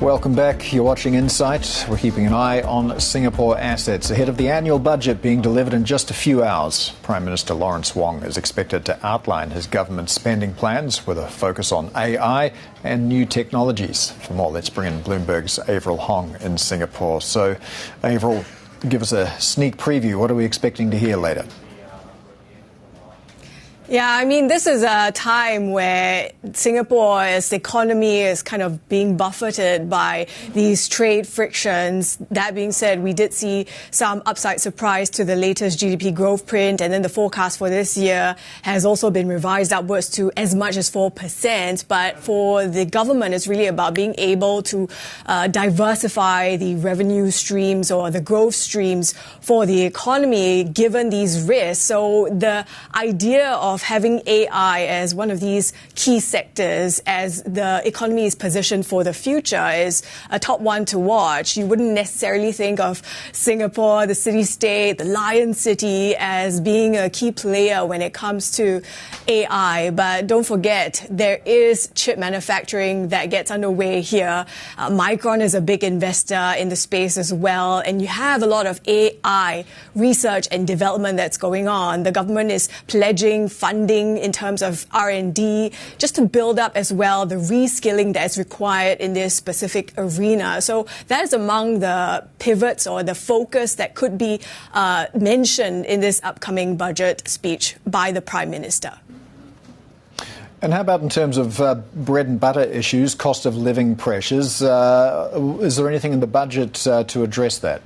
Welcome back. You're watching Insight. We're keeping an eye on Singapore assets ahead of the annual budget being delivered in just a few hours. Prime Minister Lawrence Wong is expected to outline his government's spending plans with a focus on AI and new technologies. For more, let's bring in Bloomberg's Avril Hong in Singapore. So, Avril, give us a sneak preview. What are we expecting to hear later? Yeah, this is a time where Singapore's economy is kind of being buffeted by these trade frictions. That being said, we did see some upside surprise to the latest GDP growth print, and then the forecast for this year has also been revised upwards to as much as 4%. But for the government, it's really about being able to diversify the revenue streams or the growth streams for the economy, given these risks. So the idea of having AI as one of these key sectors as the economy is positioned for the future is a top one to watch. You wouldn't necessarily think of Singapore, the city-state, the Lion City as being a key player when it comes to AI. But don't forget, there is chip manufacturing that gets underway here. Micron is a big investor in the space as well. And you have a lot of AI research and development that's going on. The government is pledging funding in terms of R&D, just to build up as well the reskilling that is required in this specific arena. So that is among the pivots or the focus that could be mentioned in this upcoming budget speech by the Prime Minister. And how about in terms of bread and butter issues, cost of living pressures? Is there anything in the budget to address that?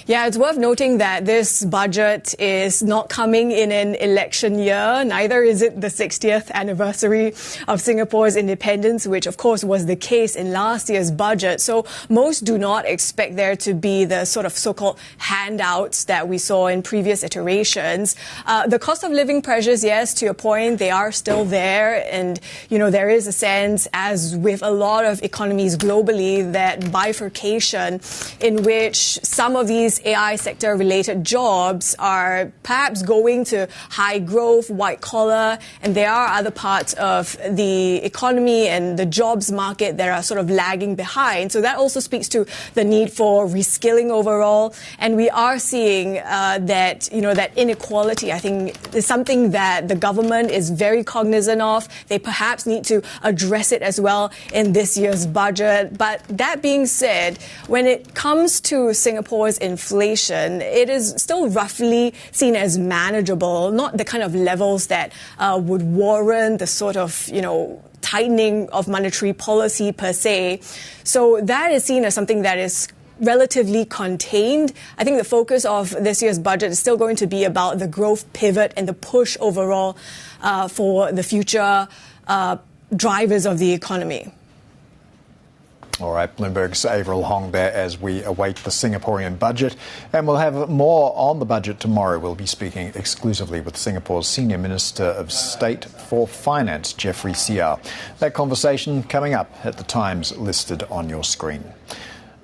Yeah, it's worth noting that this budget is not coming in an election year. Neither is it the 60th anniversary of Singapore's independence, which of course was the case in last year's budget. So most do not expect there to be the sort of so-called handouts that we saw in previous iterations. The cost of living pressures, yes, to your point, they are still there. And, there is a sense, as with a lot of economies globally, that bifurcation in which some of these AI sector related jobs are perhaps going to high growth, white collar, and there are other parts of the economy and the jobs market that are sort of lagging behind. So that also speaks to the need for reskilling overall. And we are seeing that inequality, I think, is something that the government is very cognizant of. They perhaps need to address it as well in this year's budget. But that being said, when it comes to Singapore's inflation, it is still roughly seen as manageable, not the kind of levels that would warrant the sort of, tightening of monetary policy per se. So that is seen as something that is relatively contained. I think the focus of this year's budget is still going to be about the growth pivot and the push overall for the future drivers of the economy. All right, Bloomberg's Avril Hong there as we await the Singaporean budget. And we'll have more on the budget tomorrow. We'll be speaking exclusively with Singapore's Senior Minister of State for Finance, Jeffrey Seah. That conversation coming up at the times listed on your screen.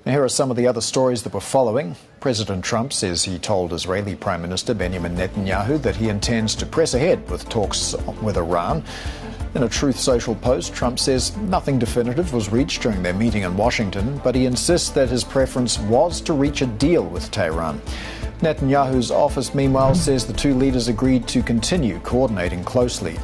Now, here are some of the other stories that we're following. President Trump says he told Israeli Prime Minister Benjamin Netanyahu that he intends to press ahead with talks with Iran. In a Truth Social post, Trump says nothing definitive was reached during their meeting in Washington, but he insists that his preference was to reach a deal with Tehran. Netanyahu's office, meanwhile, says the two leaders agreed to continue coordinating closely.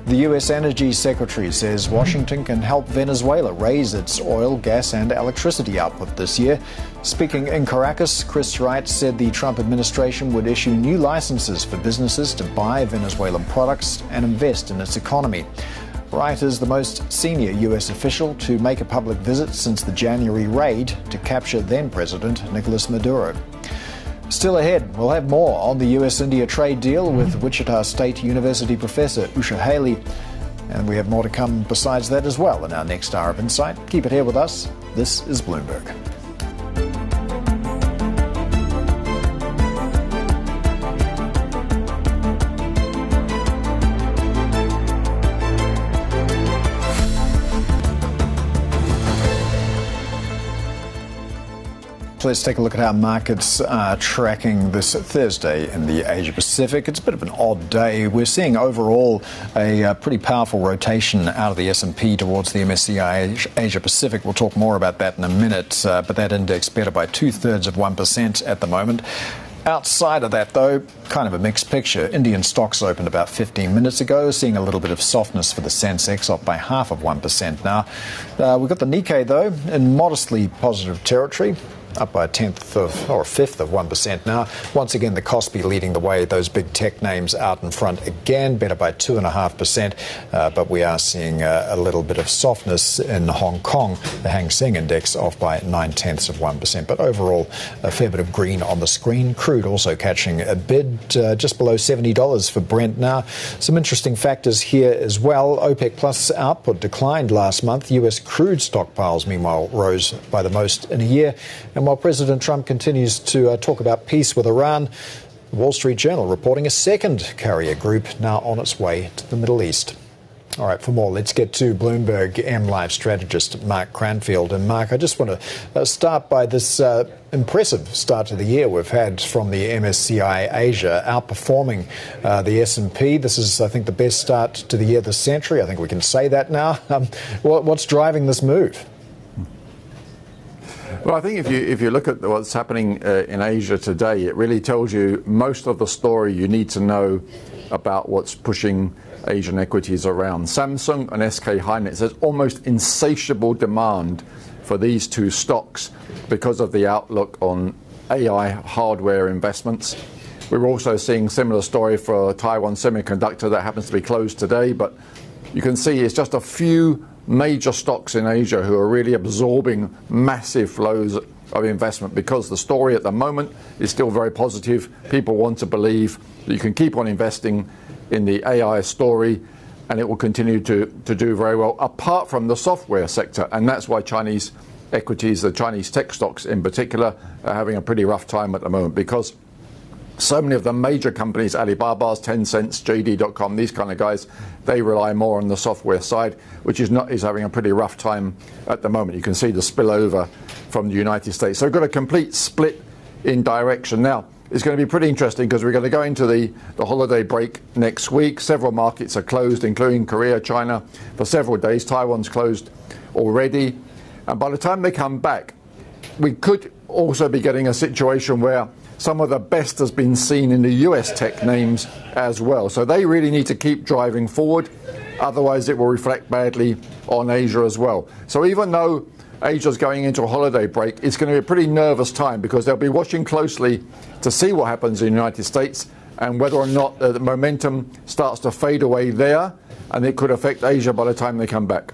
The U.S. Energy Secretary says Washington can help Venezuela raise its oil, gas and electricity output this year. Speaking in Caracas, Chris Wright said the Trump administration would issue new licenses for businesses to buy Venezuelan products and invest in its economy. Wright is the most senior U.S. official to make a public visit since the January raid to capture then-President Nicolas Maduro. Still ahead, we'll have more on the US-India trade deal with Wichita State University professor Usha Haley. And we have more to come besides that as well in our next hour of Insight. Keep it here with us. This is Bloomberg. Let's take a look at how markets are tracking this Thursday in the Asia Pacific. It's a bit of an odd day. We're seeing overall a pretty powerful rotation out of the S&P towards the MSCI Asia Pacific. We'll talk more about that in a minute, but that index better by 2/3% at the moment. Outside of that, though, kind of a mixed picture. Indian stocks opened about 15 minutes ago, seeing a little bit of softness for the Sensex, off by 0.5% now. We've got the Nikkei, though, in modestly positive territory, up by a fifth of 1% now. Once again, the Kospi leading the way. Those big tech names out in front again, better by 2.5%. But we are seeing a little bit of softness in Hong Kong. The Hang Seng Index off by 0.9%. But overall, a fair bit of green on the screen. Crude also catching a bid just below $70 for Brent now. Some interesting factors here as well. OPEC Plus output declined last month. U.S. crude stockpiles, meanwhile, rose by the most in a year. And while President Trump continues to talk about peace with Iran, the Wall Street Journal reporting a second carrier group now on its way to the Middle East. All right, for more, let's get to Bloomberg MLive strategist Mark Cranfield. And Mark, I just want to start by this impressive start to the year we've had from the MSCI Asia, outperforming the S&P. This is, I think, the best start to the year this century. I think we can say that now. What's driving this move? Well, I think if you look at what's happening in Asia today, it really tells you most of the story you need to know about what's pushing Asian equities around. Samsung and SK Hynix, there's almost insatiable demand for these two stocks because of the outlook on AI hardware investments. We're also seeing similar story for Taiwan Semiconductor that happens to be closed today, but you can see it's just a few major stocks in Asia who are really absorbing massive flows of investment because the story at the moment is still very positive. People want to believe that you can keep on investing in the AI story and it will continue to do very well, apart from the software sector. And that's why Chinese equities, the Chinese tech stocks in particular, are having a pretty rough time at the moment because so many of the major companies, Alibaba's, Tencent's, JD.com, these kind of guys, they rely more on the software side, which is having a pretty rough time at the moment. You can see the spillover from the United States. So we've got a complete split in direction. Now, it's going to be pretty interesting because we're going to go into the holiday break next week. Several markets are closed, including Korea, China, for several days. Taiwan's closed already. And by the time they come back, we could also be getting a situation where some of the best has been seen in the US tech names as well. So they really need to keep driving forward. Otherwise, it will reflect badly on Asia as well. So even though Asia's going into a holiday break, it's going to be a pretty nervous time because they'll be watching closely to see what happens in the United States and whether or not the momentum starts to fade away there and it could affect Asia by the time they come back.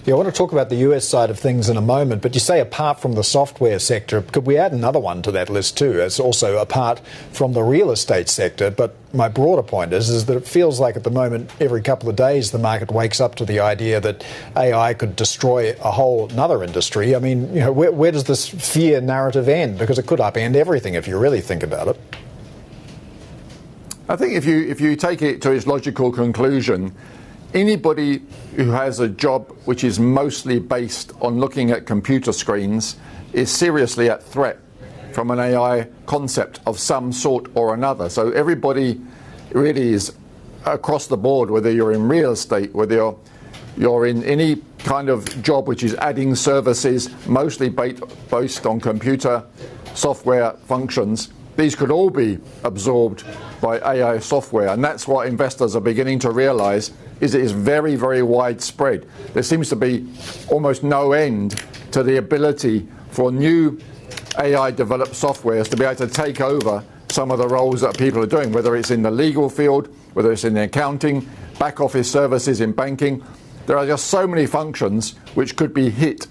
Yeah, I want to talk about the US side of things in a moment, but you say apart from the software sector, could we add another one to that list too? It's also apart from the real estate sector, but my broader point is that it feels like at the moment, every couple of days, the market wakes up to the idea that AI could destroy a whole another industry. I mean, you know, where does this fear narrative end? Because it could upend everything if you really think about it. I think if you take it to its logical conclusion, anybody who has a job which is mostly based on looking at computer screens is seriously at threat from an AI concept of some sort or another. So everybody really is across the board, whether you're in real estate, whether you're in any kind of job which is adding services, mostly based on computer software functions, these could all be absorbed by AI software. And that's what investors are beginning to realize, is it is very, very widespread. There seems to be almost no end to the ability for new AI-developed softwares to be able to take over some of the roles that people are doing, whether it's in the legal field, whether it's in the accounting, back office services in banking. There are just so many functions which could be hit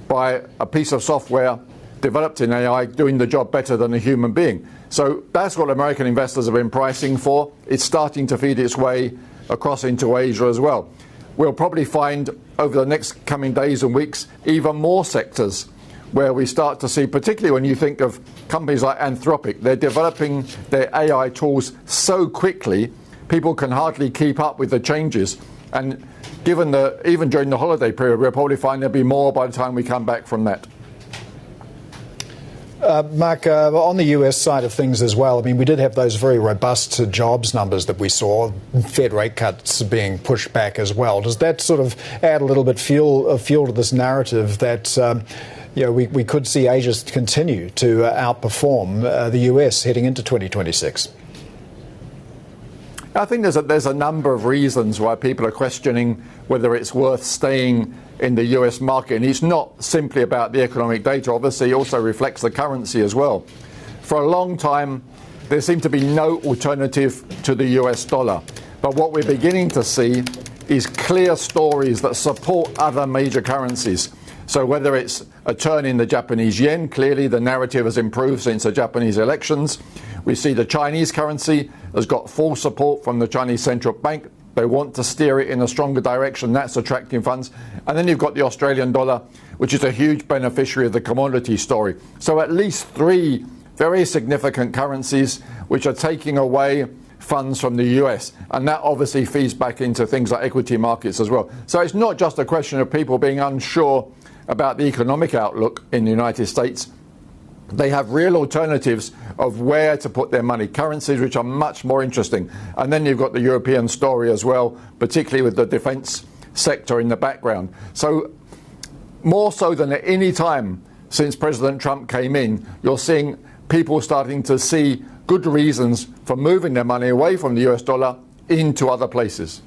by a piece of software developed in AI doing the job better than a human being. So that's what American investors have been pricing for. It's starting to feed its way across into Asia as well. We'll probably find over the next coming days and weeks even more sectors where we start to see, particularly when you think of companies like Anthropic, they're developing their AI tools so quickly, people can hardly keep up with the changes. And given even during the holiday period, we'll probably find there'll be more by the time we come back from that. Mark, on the US side of things as well, I mean, we did have those very robust jobs numbers that we saw, Fed rate cuts being pushed back as well. Does that sort of add a little bit fuel to this narrative that we could see Asia continue to outperform the US heading into 2026? I think there's a number of reasons why people are questioning whether it's worth staying in the US market. And it's not simply about the economic data. Obviously, it also reflects the currency as well. For a long time, there seemed to be no alternative to the US dollar. But what we're beginning to see is clear stories that support other major currencies. So whether it's a turn in the Japanese yen, clearly the narrative has improved since the Japanese elections. We see the Chinese currency has got full support from the Chinese central bank. They want to steer it in a stronger direction. That's attracting funds. And then you've got the Australian dollar, which is a huge beneficiary of the commodity story. So at least three very significant currencies which are taking away funds from the US. And that obviously feeds back into things like equity markets as well. So it's not just a question of people being unsure about the economic outlook in the United States. They have real alternatives of where to put their money, currencies which are much more interesting. And then you've got the European story as well, particularly with the defence sector in the background. So more so than at any time since President Trump came in, you're seeing people starting to see good reasons for moving their money away from the US dollar into other places.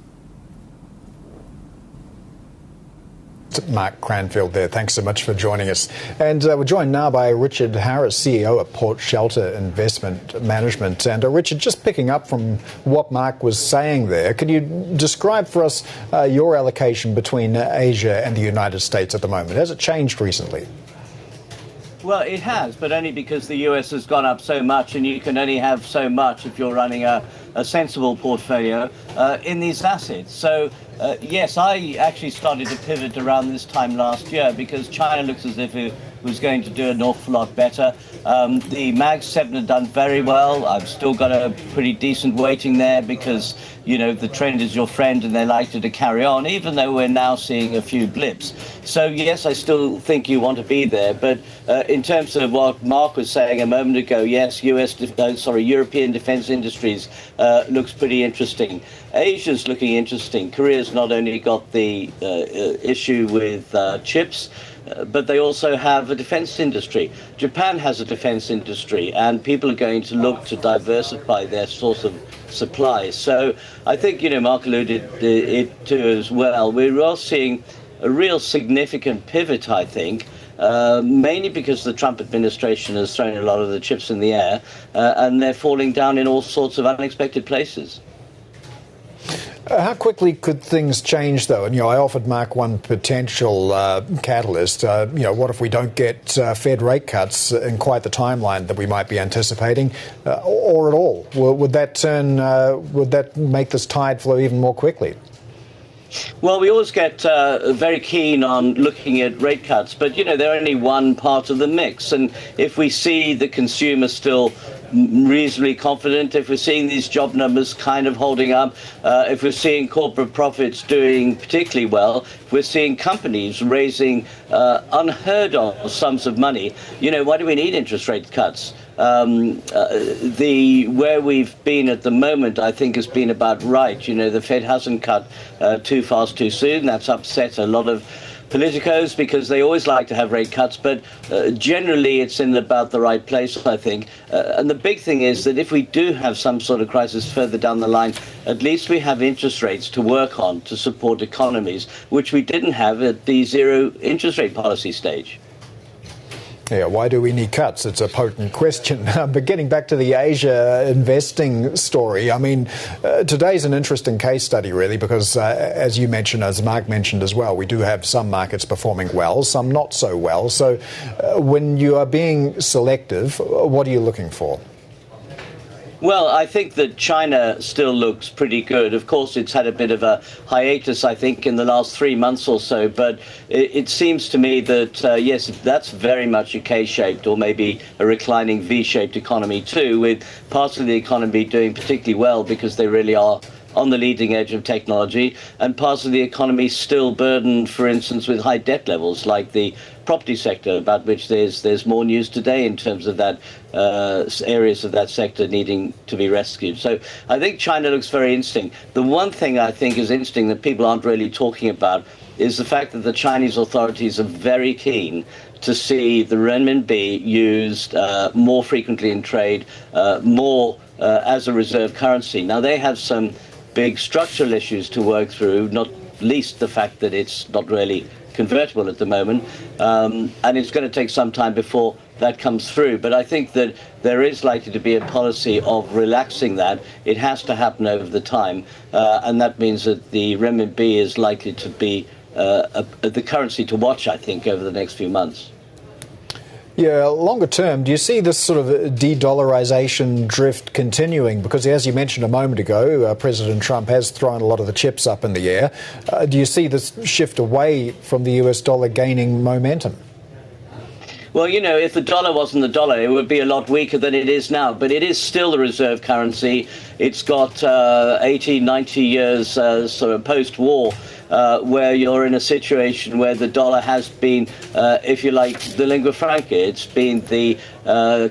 Mark Cranfield there. Thanks so much for joining us. And we're joined now by Richard Harris, CEO at Port Shelter Investment Management. And Richard, just picking up from what Mark was saying there, can you describe for us your allocation between Asia and the United States at the moment? Has it changed recently? Well, it has, but only because the US has gone up so much, and you can only have so much if you're running a sensible portfolio in these assets. So, yes, I actually started to pivot around this time last year because China looks as if it was going to do an awful lot better. The Mag 7 have done very well. I've still got a pretty decent weighting there because, you know, the trend is your friend and they're likely to carry on, even though we're now seeing a few blips. So, yes, I still think you want to be there. But in terms of what Mark was saying a moment ago, yes, European defense industries looks pretty interesting. Asia's looking interesting. Korea's not only got the issue with chips, but they also have a defense industry. Japan has a defense industry, and people are going to look to diversify their source of supply. So I think, you know, Mark alluded it to as well. We're all seeing a real significant pivot, I think, mainly because the Trump administration has thrown a lot of the chips in the air, and they're falling down in all sorts of unexpected places. How quickly could things change, though? And, I offered Mark one potential catalyst. What if we don't get Fed rate cuts in quite the timeline that we might be anticipating, or at all? Would that make this tide flow even more quickly? Well, we always get very keen on looking at rate cuts, but, they're only one part of the mix. And if we see the consumer still reasonably confident, if we're seeing these job numbers kind of holding up, if we're seeing corporate profits doing particularly well, if we're seeing companies raising unheard of sums of money, why do we need interest rate cuts? Where we've been at the moment, I think, has been about right. The Fed hasn't cut too fast too soon. That's upset a lot of politicos because they always like to have rate cuts, but generally it's in about the right place, I think. And the big thing is that if we do have some sort of crisis further down the line, at least we have interest rates to work on to support economies, which we didn't have at the zero interest rate policy stage. Yeah, why do we need cuts? It's a potent question. But getting back to the Asia investing story, today's an interesting case study, really, because as you mentioned, as Mark mentioned as well, we do have some markets performing well, some not so well. So when you are being selective, what are you looking for? Well, I think that China still looks pretty good. Of course, it's had a bit of a hiatus, I think, in the last 3 months or so. But it seems to me that, yes, that's very much a K-shaped or maybe a reclining V-shaped economy, too, with parts of the economy doing particularly well because they really are on the leading edge of technology, and parts of the economy still burdened, for instance, with high debt levels, like the property sector, about which there's more news today in terms of that areas of that sector needing to be rescued. So I think China looks very interesting. The one thing I think is interesting that people aren't really talking about is the fact that the Chinese authorities are very keen to see the renminbi used more frequently in trade, more as a reserve currency. Now, they have some big structural issues to work through, not least the fact that it's not really convertible at the moment, and it's going to take some time before that comes through. But I think that there is likely to be a policy of relaxing that. It has to happen over the time, and that means that the renminbi is likely to be the currency to watch, I think, over the next few months. Yeah, longer term, do you see this sort of de-dollarization drift continuing? Because as you mentioned a moment ago, President Trump has thrown a lot of the chips up in the air. Do you see this shift away from the US dollar gaining momentum? Well, if the dollar wasn't the dollar, it would be a lot weaker than it is now. But it is still the reserve currency. It's got 80, 90 years sort of post-war, where you're in a situation where the dollar has been, if you like, the lingua franca. It's been the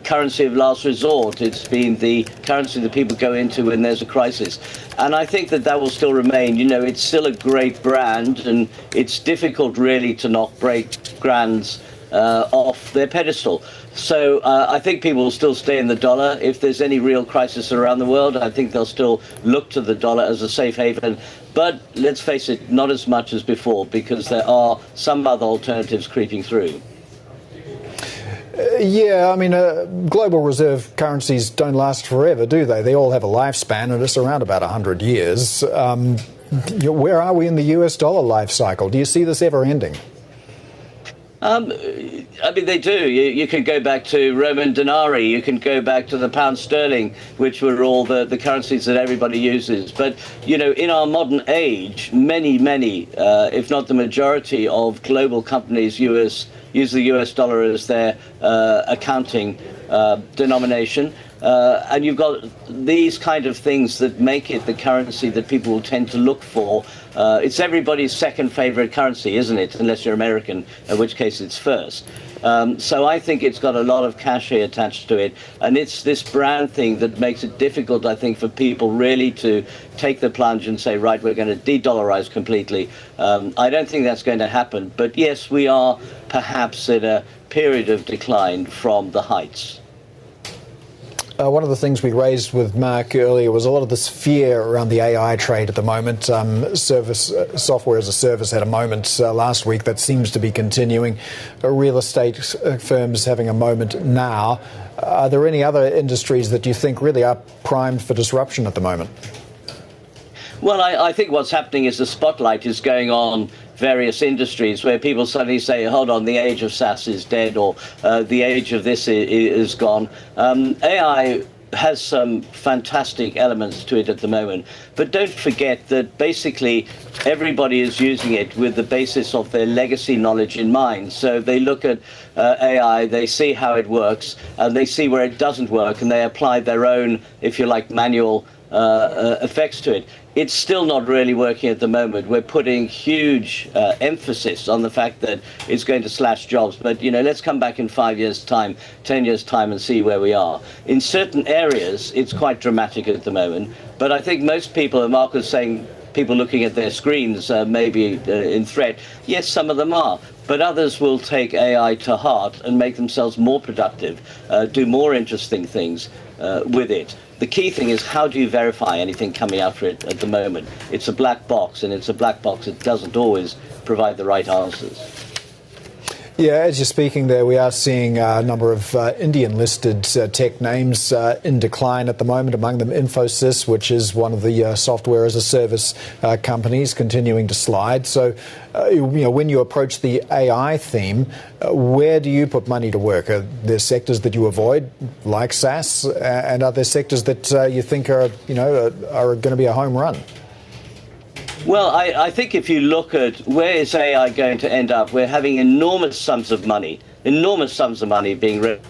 currency of last resort. It's been the currency that people go into when there's a crisis. And I think that will still remain. It's still a great brand, and it's difficult really to knock brands off their pedestal. So I think people will still stay in the dollar. If there's any real crisis around the world, I think they'll still look to the dollar as a safe haven. But let's face it, not as much as before, because there are some other alternatives creeping through. Global reserve currencies don't last forever, do they? They all have a lifespan, and it's around about 100 years. Where are we in the US dollar life cycle? Do you see this ever ending? They do. You can go back to Roman denarii, you can go back to the pound sterling, which were all the currencies that everybody uses. But, in our modern age, many, if not the majority of global companies use the US dollar as their accounting denomination. And you've got these kind of things that make it the currency that people will tend to look for. It's everybody's second favorite currency, isn't it? Unless you're American, in which case it's first. So I think it's got a lot of cachet attached to it. And it's this brand thing that makes it difficult, I think, for people really to take the plunge and say, right, we're going to de-dollarize completely. I don't think that's going to happen. But yes, we are perhaps in a period of decline from the heights. One of the things we raised with Mark earlier was a lot of this fear around the AI trade at the moment. Software as a service had a moment last week that seems to be continuing. Real estate firms having a moment now. Are there any other industries that you think really are primed for disruption at the moment? Well, I think what's happening is the spotlight is going on various industries where people suddenly say, hold on, the age of SaaS is dead, or the age of this is gone. AI has some fantastic elements to it at the moment. But don't forget that basically everybody is using it with the basis of their legacy knowledge in mind. So they look at AI, they see how it works, and they see where it doesn't work, and they apply their own, if you like, manual effects to it. It's still not really working at the moment. We're putting huge emphasis on the fact that it's going to slash jobs. But, let's come back in 5 years' time, 10 years' time, and see where we are. In certain areas, it's quite dramatic at the moment. But I think most people, and Mark was saying, people looking at their screens maybe in threat. Yes, some of them are. But others will take AI to heart and make themselves more productive, do more interesting things with it. The key thing is, how do you verify anything coming after it at the moment? It's a black box, and it's a black box that doesn't always provide the right answers. Yeah, as you're speaking there, we are seeing a number of Indian-listed tech names in decline at the moment, among them Infosys, which is one of the software-as-a-service companies, continuing to slide. So, when you approach the AI theme, where do you put money to work? Are there sectors that you avoid, like SaaS, and are there sectors that you think are going to be a home run? Well, I think if you look at where is AI going to end up, we're having enormous sums of money being raised.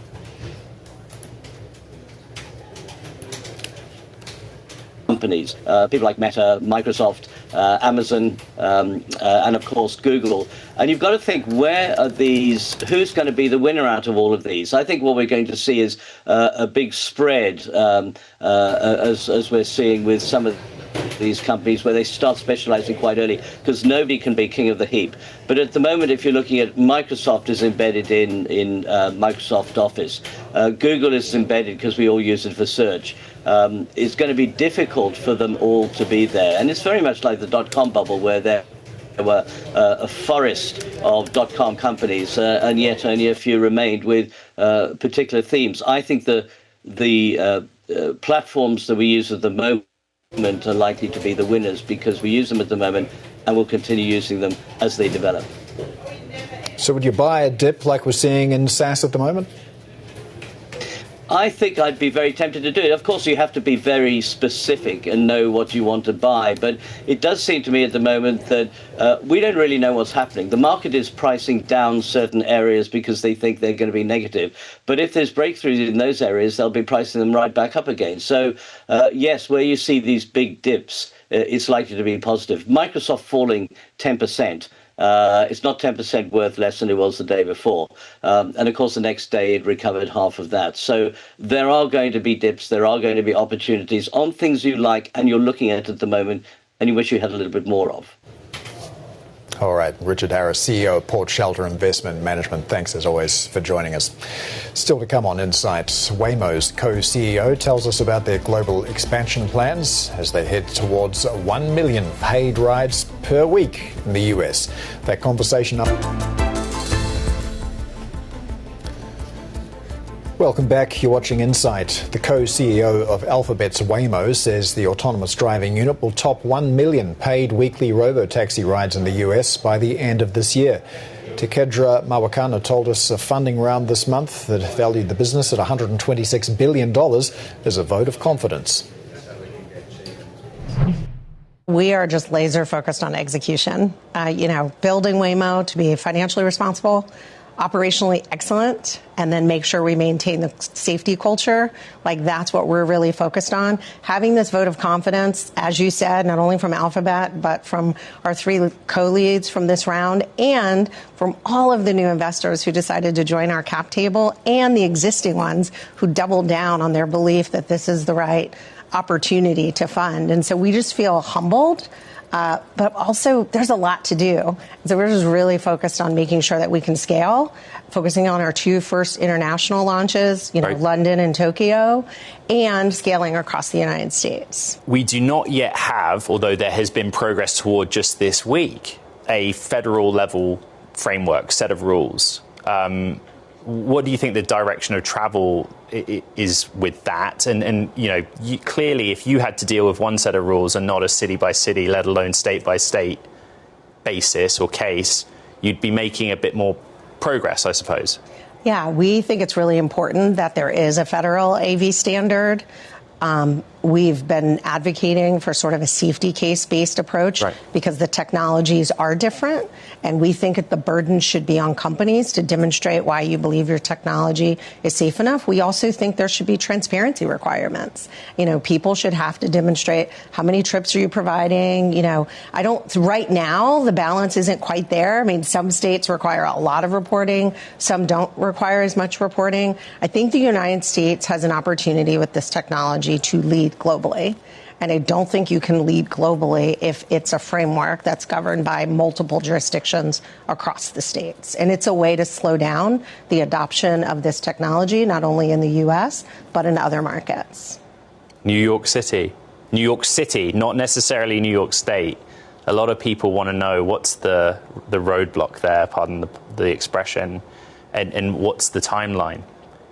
Companies, people like Meta, Microsoft, Amazon, and of course Google. And you've got to think, where are these? Who's going to be the winner out of all of these? I think what we're going to see is a big spread, as we're seeing with some of these companies, where they start specializing quite early, because nobody can be king of the heap. But at the moment, if you're looking at Microsoft is embedded in Microsoft Office, Google is embedded because we all use it for search. It's going to be difficult for them all to be there. And it's very much like the dot-com bubble, where there were a forest of dot-com companies, and yet only a few remained with particular themes. I think the platforms that we use at the moment are likely to be the winners, because we use them at the moment and we'll continue using them as they develop. So would you buy a dip like we're seeing in SaaS at the moment? I think I'd be very tempted to do it. Of course, you have to be very specific and know what you want to buy. But it does seem to me at the moment that we don't really know what's happening. The market is pricing down certain areas because they think they're going to be negative. But if there's breakthroughs in those areas, they'll be pricing them right back up again. So, yes, where you see these big dips, it's likely to be positive. Microsoft falling 10%. It's not 10% worth less than it was the day before. And of course, the next day it recovered half of that. So there are going to be dips. There are going to be opportunities on things you like and you're looking at the moment and you wish you had a little bit more of. All right. Richard Harris, CEO of Port Shelter Investment Management. Thanks, as always, for joining us. Still to come on Insight, Waymo's co-CEO tells us about their global expansion plans as they head towards 1 million paid rides per week in the US. That conversation up. Welcome back. You're watching Insight. The co-CEO of Alphabet's Waymo says the autonomous driving unit will top 1 million paid weekly robotaxi rides in the US by the end of this year. Tikedra Mawakana told us a funding round this month that valued the business at $126 billion is a vote of confidence. We are just laser focused on execution. Building Waymo to be financially responsible, operationally excellent, and then make sure we maintain the safety culture. That's what we're really focused on. Having this vote of confidence, as you said, not only from Alphabet, but from our 3 co-leads from this round and from all of the new investors who decided to join our cap table and the existing ones who doubled down on their belief that this is the right opportunity to fund. And so we just feel humbled. But also, there's a lot to do. So we're just really focused on making sure that we can scale, focusing on our 2 first international launches, right. London and Tokyo, and scaling across the United States. We do not yet have, although there has been progress toward just this week, a federal level framework, set of rules. what do you think the direction of travel is with that? And clearly, if you had to deal with one set of rules and not a city by city, let alone state by state basis or case, you'd be making a bit more progress, I suppose. Yeah, we think it's really important that there is a federal AV standard. We've been advocating for sort of a safety case-based approach because the technologies are different, and we think that the burden should be on companies to demonstrate why you believe your technology is safe enough. We also think there should be transparency requirements. People should have to demonstrate how many trips are you providing. Right now, the balance isn't quite there. I mean, some states require a lot of reporting. Some don't require as much reporting. I think the United States has an opportunity with this technology to lead globally. And I don't think you can lead globally if it's a framework that's governed by multiple jurisdictions across the states. And it's a way to slow down the adoption of this technology, not only in the U.S., but in other markets. New York City, not necessarily New York State. A lot of people want to know what's the roadblock there, pardon the expression, and what's the timeline.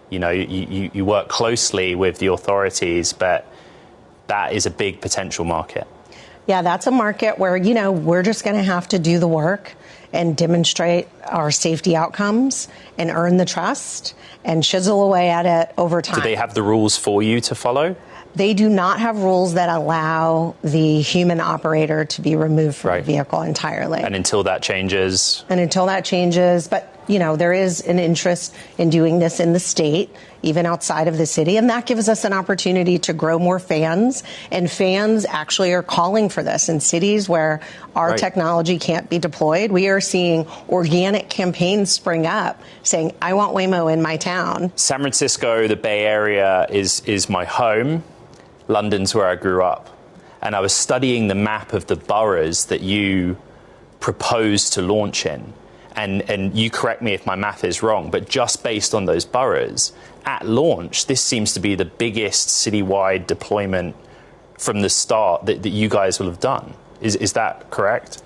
You work closely with the authorities, but that is a big potential market. Yeah, that's a market where, we're just going to have to do the work and demonstrate our safety outcomes and earn the trust and chisel away at it over time. Do they have the rules for you to follow? They do not have rules that allow the human operator to be removed from the vehicle entirely. And until that changes? But, there is an interest in doing this in the state, even outside of the city, and that gives us an opportunity to grow more fans, and fans actually are calling for this in cities where our technology can't be deployed. We are seeing organic campaigns spring up saying, I want Waymo in my town. San Francisco, the Bay Area, is my home. London's where I grew up. And I was studying the map of the boroughs that you proposed to launch in. And you correct me if my math is wrong, but just based on those boroughs, at launch, this seems to be the biggest citywide deployment from the start that you guys will have done. Is that correct?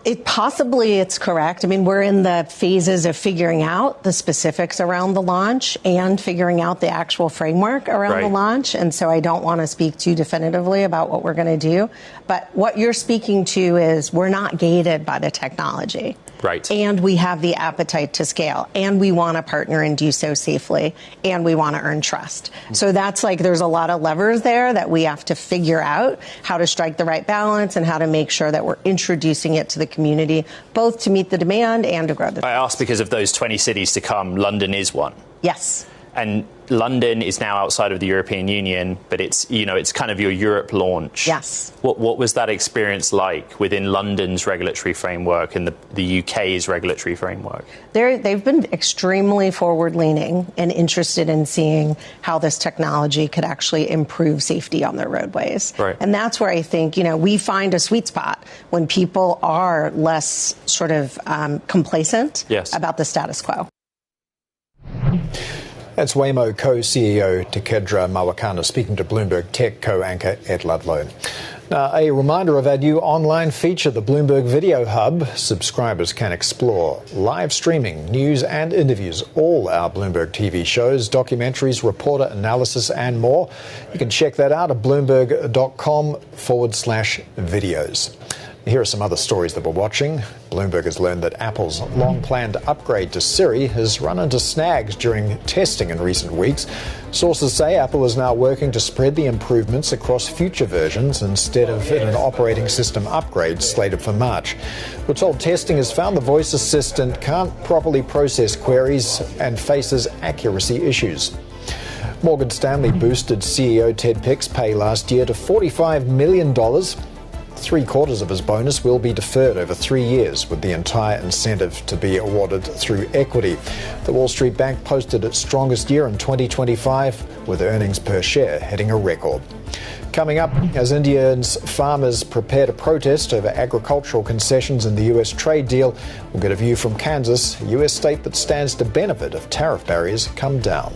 It's correct. I mean, we're in the phases of figuring out the specifics around the launch and figuring out the actual framework around the launch. And so I don't want to speak too definitively about what we're going to do. But what you're speaking to is we're not gated by the technology. Right. And we have the appetite to scale, and we want to partner and do so safely, and we want to earn trust. So that's there's a lot of levers there that we have to figure out how to strike the right balance and how to make sure that we're introducing it to the community, both to meet the demand and to grow the trust. I asked because of those 20 cities to come, London is one. Yes. And London is now outside of the European Union, but it's kind of your Europe launch. Yes. What was that experience like within London's regulatory framework and the UK's regulatory framework? They've been extremely forward-leaning and interested in seeing how this technology could actually improve safety on their roadways. Right. And that's where I think, we find a sweet spot when people are less sort of complacent about the status quo. That's Waymo Co-CEO Tikedra Mawakana speaking to Bloomberg Tech co-anchor Ed Ludlow. Now, a reminder of our new online feature, the Bloomberg Video Hub. Subscribers can explore live streaming, news and interviews, all our Bloomberg TV shows, documentaries, reporter analysis and more. You can check that out at bloomberg.com/videos. Here are some other stories that we're watching. Bloomberg has learned that Apple's long-planned upgrade to Siri has run into snags during testing in recent weeks. Sources say Apple is now working to spread the improvements across future versions instead of in an operating system upgrade slated for March. We're told testing has found the voice assistant can't properly process queries and faces accuracy issues. Morgan Stanley boosted CEO Ted Pick's pay last year to $45 million. 3/4 of his bonus will be deferred over 3 years, with the entire incentive to be awarded through equity. The Wall Street Bank posted its strongest year in 2025, with earnings per share hitting a record. Coming up, as India's farmers prepare to protest over agricultural concessions in the US trade deal, we'll get a view from Kansas, a US state that stands to benefit if tariff barriers come down.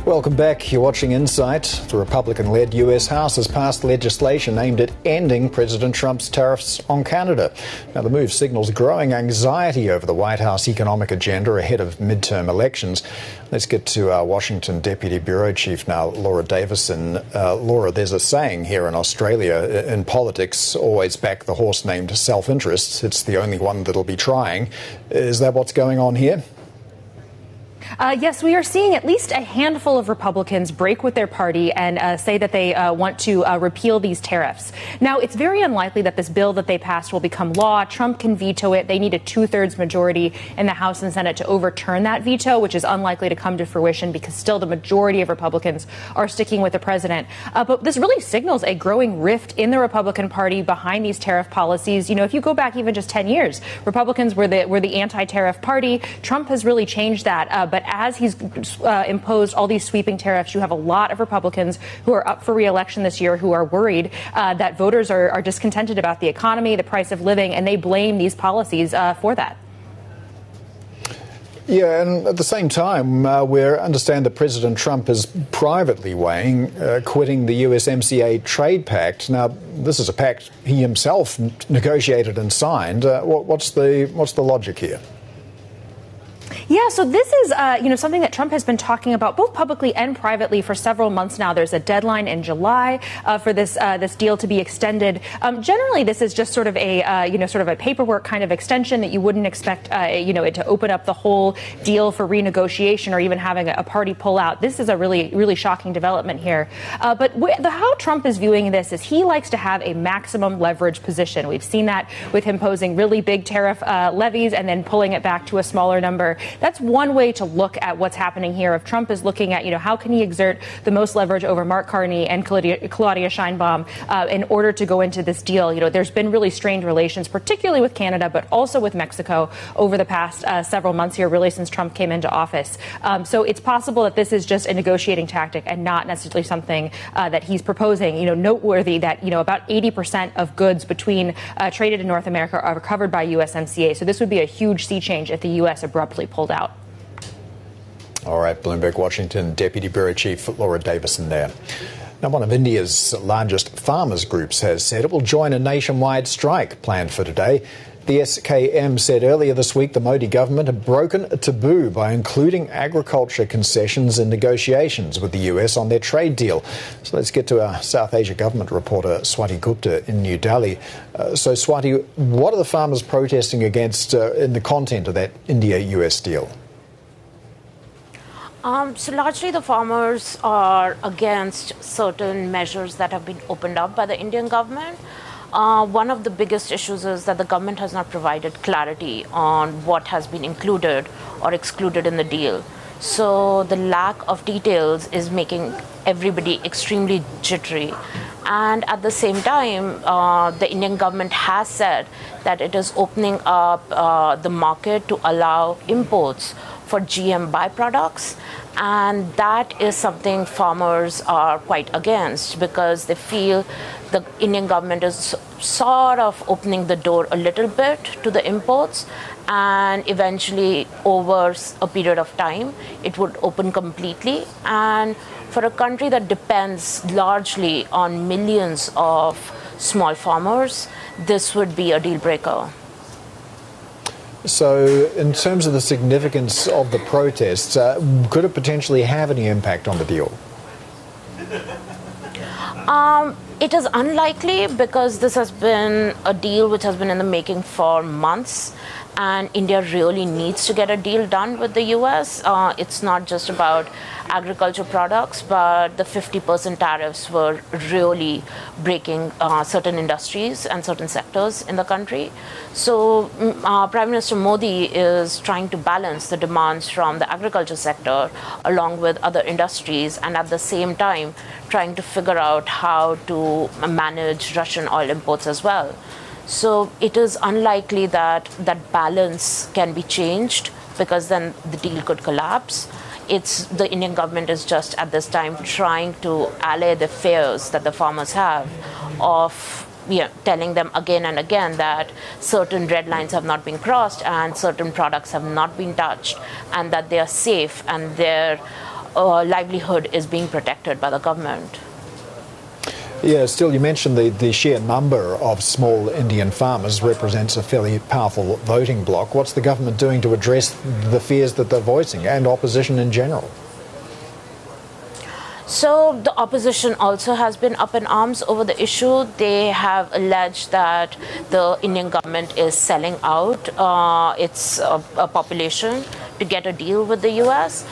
Welcome back. You're watching Insight. The Republican-led US House has passed legislation aimed at ending President Trump's tariffs on Canada. Now, the move signals growing anxiety over the White House economic agenda ahead of midterm elections. Let's get to our Washington Deputy Bureau Chief now, Laura Davison. Laura, there's a saying here in Australia, in politics, always back the horse named self-interest. It's the only one that'll be trying. Is that what's going on here? Yes, we are seeing at least a handful of Republicans break with their party and say that they want to repeal these tariffs. Now, it's very unlikely that this bill that they passed will become law. Trump can veto it. They need a 2/3 majority in the House and Senate to overturn that veto, which is unlikely to come to fruition because still the majority of Republicans are sticking with the president. But this really signals a growing rift in the Republican Party behind these tariff policies. You know, if you go back even just 10 years, Republicans were the anti-tariff party. Trump has really changed that. But as he's imposed all these sweeping tariffs, you have a lot of Republicans who are up for re-election this year who are worried that voters are discontented about the economy, the price of living, and they blame these policies for that. Yeah, and at the same time, we understand that President Trump is privately weighing quitting the USMCA trade pact. Now, this is a pact he himself negotiated and signed. What's the logic here? Yeah, so this is, something that Trump has been talking about both publicly and privately for several months now. There's a deadline in July for this deal to be extended. Generally, this is just sort of a paperwork kind of extension that you wouldn't expect, it to open up the whole deal for renegotiation or even having a party pull out. This is a really, really shocking development here. But how Trump is viewing this is he likes to have a maximum leverage position. We've seen that with him posing really big tariff levies and then pulling it back to a smaller number. That's one way to look at what's happening here. If Trump is looking at, how can he exert the most leverage over Mark Carney and Claudia Sheinbaum in order to go into this deal? There's been really strained relations, particularly with Canada, but also with Mexico over the past several months here, really since Trump came into office. So it's possible that this is just a negotiating tactic and not necessarily something that he's proposing. Noteworthy that, about 80% of goods traded in North America are covered by USMCA. So this would be a huge sea change if the U.S. abruptly pulled out. All right, Bloomberg Washington Deputy Bureau Chief Laura Davison there. Now, one of India's largest farmers groups has said it will join a nationwide strike planned for today. The SKM said earlier this week the Modi government had broken a taboo by including agriculture concessions in negotiations with the US on their trade deal. So let's get to our South Asia government reporter, Swati Gupta in New Delhi. So, Swati, what are the farmers protesting against in the content of that India-US deal? So largely the farmers are against certain measures that have been opened up by the Indian government. One of the biggest issues is that the government has not provided clarity on what has been included or excluded in the deal. So the lack of details is making everybody extremely jittery. And at the same time, the Indian government has said that it is opening up the market to allow imports for GM byproducts. And that is something farmers are quite against because they feel the Indian government is sort of opening the door a little bit to the imports, and eventually over a period of time it would open completely. And for a country that depends largely on millions of small farmers, this would be a deal breaker. So in terms of the significance of the protests, could it potentially have any impact on the deal? It is unlikely because this has been a deal which has been in the making for months, and India really needs to get a deal done with the US. It's not just about agriculture products, but the 50% tariffs were really breaking certain industries and certain sectors in the country. So Prime Minister Modi is trying to balance the demands from the agriculture sector along with other industries, and at the same time trying to figure out how to manage Russian oil imports as well. So it is unlikely that that balance can be changed because then the deal could collapse. The Indian government is just at this time trying to allay the fears that the farmers have of telling them again and again that certain red lines have not been crossed and certain products have not been touched and that they are safe and their livelihood is being protected by the government. Yeah, still, you mentioned the sheer number of small Indian farmers represents a fairly powerful voting bloc. What's the government doing to address the fears that they're voicing and opposition in general? So the opposition also has been up in arms over the issue. They have alleged that the Indian government is selling out its population to get a deal with the US.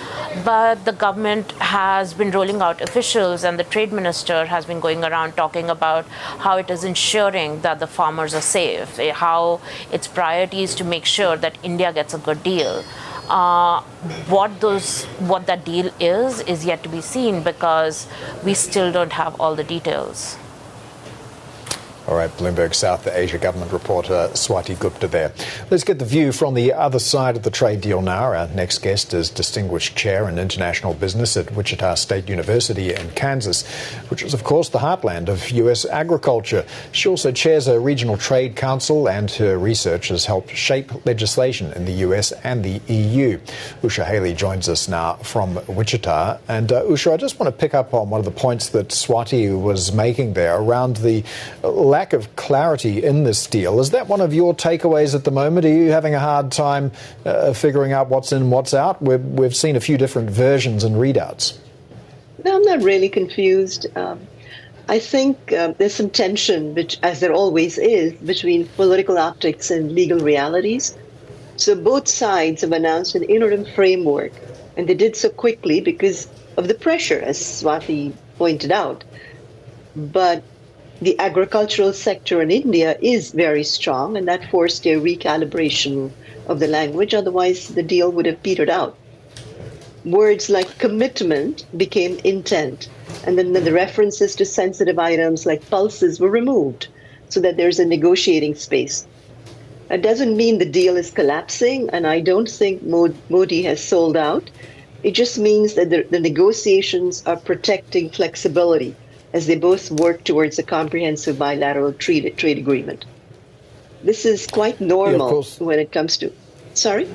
But the government has been rolling out officials, and the trade minister has been going around talking about how it is ensuring that the farmers are safe, how its priority is to make sure that India gets a good deal. What that deal is yet to be seen, because we still don't have all the details. All right, Bloomberg South Asia government reporter Swati Gupta there. Let's get the view from the other side of the trade deal now. Our next guest is Distinguished Chair in International Business at Wichita State University in Kansas, which is, of course, the heartland of U.S. agriculture. She also chairs a regional trade council, and her research has helped shape legislation in the U.S. and the EU. Usha Haley joins us now from Wichita. And Usha, I just want to pick up on one of the points that Swati was making there around the lack of clarity in this deal. Is that one of your takeaways at the moment? Are you having a hard time figuring out what's in, what's out? We've seen a few different versions and readouts. No, I'm not really confused. I think there's some tension, which, as there always is, between political optics and legal realities. So both sides have announced an interim framework, and they did so quickly because of the pressure, as Swati pointed out. But the agricultural sector in India is very strong, and that forced a recalibration of the language. Otherwise, the deal would have petered out. Words like commitment became intent, and then the references to sensitive items like pulses were removed so that there's a negotiating space. That doesn't mean the deal is collapsing, and I don't think Modi has sold out. It just means that the negotiations are protecting flexibility as they both work towards a comprehensive bilateral trade agreement. This is quite normal when it comes to... Sorry?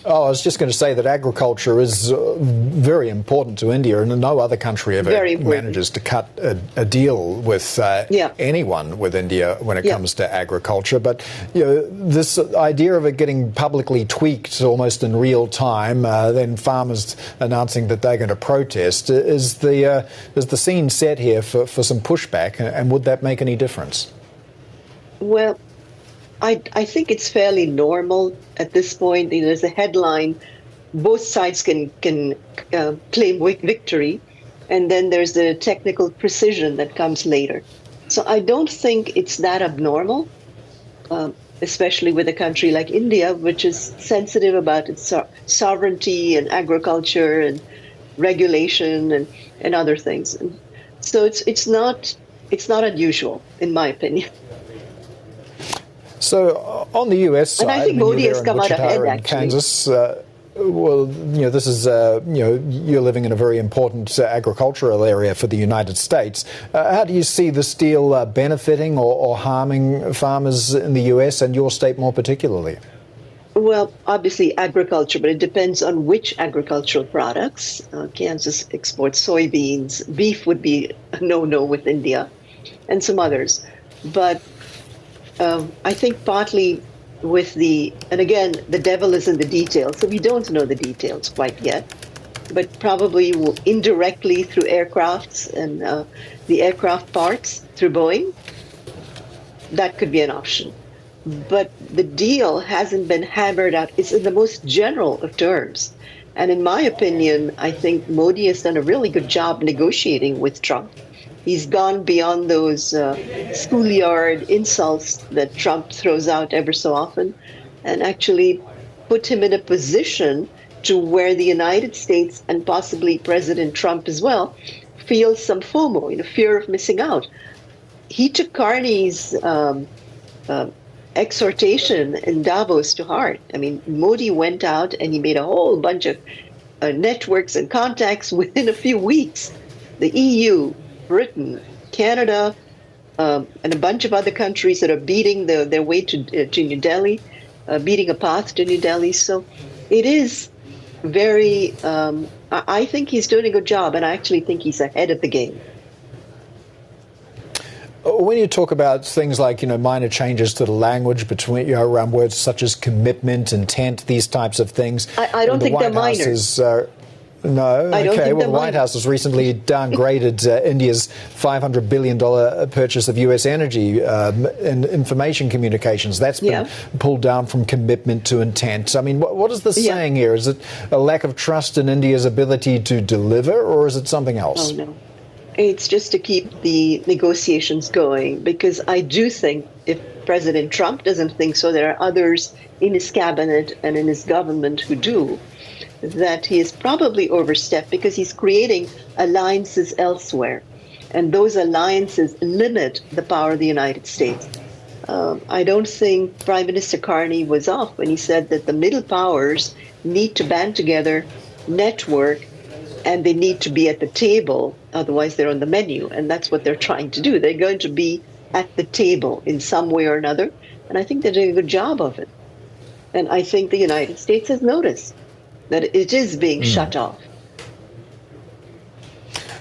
Oh, I was just going to say that agriculture is very important to India, and no other country ever manages to cut a deal with anyone with India when it comes to agriculture. But this idea of it getting publicly tweaked almost in real time, then farmers announcing that they're going to protest, is the scene set here for some pushback, and would that make any difference? Well, I think it's fairly normal at this point. There's a headline. Both sides can claim victory, and then there's the technical precision that comes later. So I don't think it's that abnormal, especially with a country like India, which is sensitive about its sovereignty and agriculture and regulation and other things. And so it's not unusual, in my opinion. So on the U.S. side, and I think Modi has come out ahead, actually. Kansas, this is you're living in a very important agricultural area for the United States. How do you see this deal benefiting or harming farmers in the U.S. and your state more particularly? Well, obviously agriculture, but it depends on which agricultural products. Kansas exports soybeans. Beef would be a no-no with India, and some others. But I think partly with and again, the devil is in the details, so we don't know the details quite yet, but probably indirectly through aircrafts and the aircraft parts through Boeing, that could be an option. But the deal hasn't been hammered out. It's in the most general of terms. And in my opinion, I think Modi has done a really good job negotiating with Trump. He's gone beyond those schoolyard insults that Trump throws out ever so often, and actually put him in a position to where the United States and possibly President Trump as well feels some FOMO, fear of missing out. He took Carney's exhortation in Davos to heart. I mean, Modi went out and he made a whole bunch of networks and contacts within a few weeks. The EU, Britain, Canada, and a bunch of other countries that are beating their way to New Delhi, beating a path to New Delhi. So it is very I think he's doing a good job, and I actually think he's ahead of the game. When you talk about things like, minor changes to the language between, around words such as commitment, intent, these types of things, I don't think they're minor. No, I don't okay. think Well, the White minor. House has recently downgraded India's $500 billion purchase of U.S. energy in information communications. That's been pulled down from commitment to intent. I mean, what is this saying here? Is it a lack of trust in India's ability to deliver, or is it something else? Oh, no. It's just to keep the negotiations going, because I do think if President Trump doesn't think so, there are others in his cabinet and in his government who do, that he has probably overstepped because he's creating alliances elsewhere. And those alliances limit the power of the United States. I don't think Prime Minister Carney was off when he said that the middle powers need to band together, network, and they need to be at the table, otherwise they're on the menu. And that's what they're trying to do. They're going to be at the table in some way or another. And I think they're doing a good job of it. And I think the United States has noticed that it is being shut off.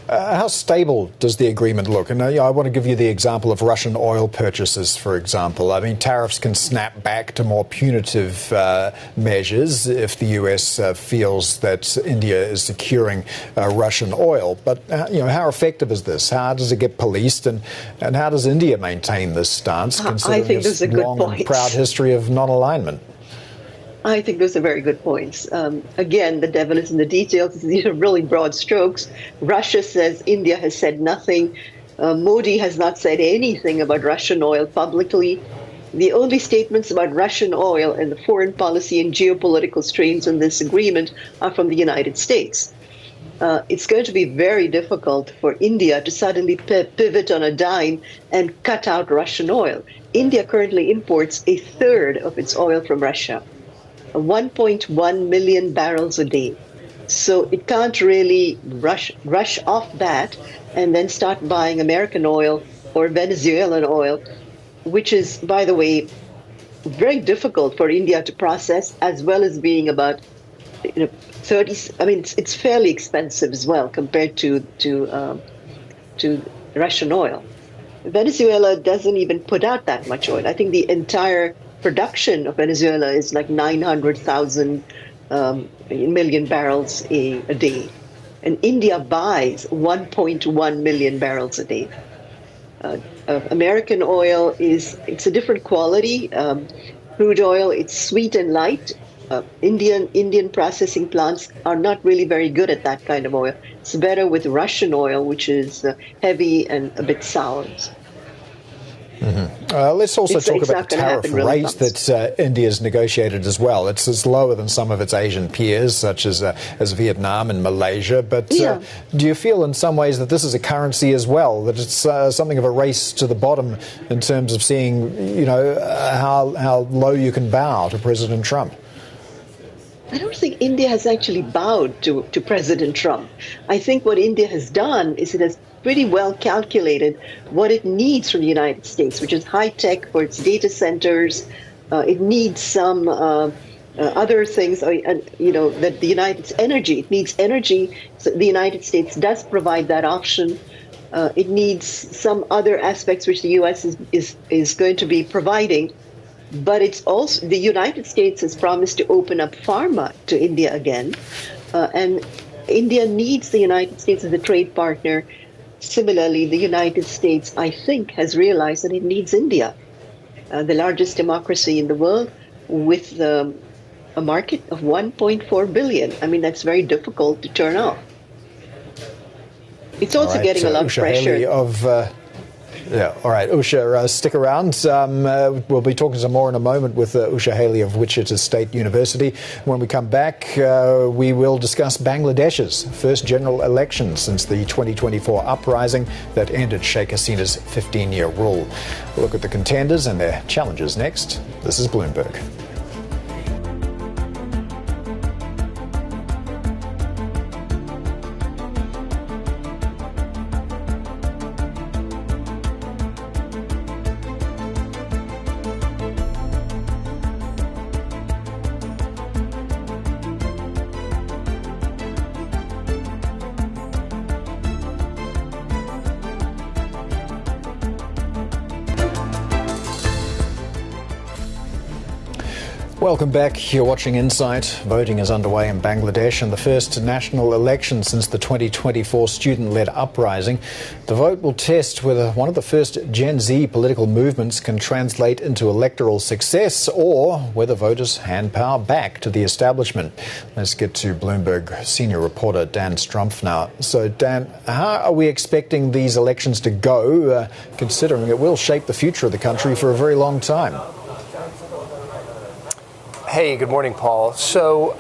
How stable does the agreement look? And I want to give you the example of Russian oil purchases, for example. I mean, tariffs can snap back to more punitive measures if the U.S. Feels that India is securing Russian oil. But, how effective is this? How does it get policed? And how does India maintain this stance, considering I think its long and proud history of non-alignment? I think those are very good points. Again, the devil is in the details. These are really broad strokes. Russia says India has said nothing. Modi has not said anything about Russian oil publicly. The only statements about Russian oil and the foreign policy and geopolitical strains in this agreement are from the United States. It's going to be very difficult for India to suddenly pivot on a dime and cut out Russian oil. India currently imports a third of its oil from Russia. 1.1 million barrels a day. So it can't really rush off that and then start buying American oil or Venezuelan oil, which is, by the way, very difficult for India to process, as well as being about 30. I mean, it's fairly expensive as well compared to Russian oil. Venezuela doesn't even put out that much oil. I think the entire production of Venezuela is like 900,000 million barrels a day. And India buys 1.1 million barrels a day. American oil it's a different quality. Crude oil, it's sweet and light. Indian processing plants are not really very good at that kind of oil. It's better with Russian oil, which is heavy and a bit sour. Let's also talk about the tariff rate that India's negotiated as well. It's lower than some of its Asian peers, such as Vietnam and Malaysia. But do you feel in some ways that this is a currency as well, that it's something of a race to the bottom in terms of seeing, how low you can bow to President Trump? I don't think India has actually bowed to President Trump. I think what India has done is it has pretty well calculated what it needs from the United States, which is high tech for its data centers. It needs some other things, that the it needs energy. So the United States does provide that option. It needs some other aspects which the U.S. is going to be providing. But it's also, the United States has promised to open up pharma to India again. And India needs the United States as a trade partner. Similarly, the United States, I think, has realized that it needs India, the largest democracy in the world, with a market of 1.4 billion. I mean, that's very difficult to turn off. It's also getting a lot of pressure. Haley all right, Usha, stick around. We'll be talking some more in a moment with Usha Haley of Wichita State University. When we come back, we will discuss Bangladesh's first general election since the 2024 uprising that ended Sheikh Hasina's 15-year rule. We'll look at the contenders and their challenges next. This is Bloomberg. Welcome back. You're watching Insight. Voting is underway in Bangladesh in the first national election since the 2024 student-led uprising. The vote will test whether one of the first Gen Z political movements can translate into electoral success or whether voters hand power back to the establishment. Let's get to Bloomberg senior reporter Dan Strumpf now. So, Dan, how are we expecting these elections to go, considering it will shape the future of the country for a very long time? Hey, good morning, Paul. So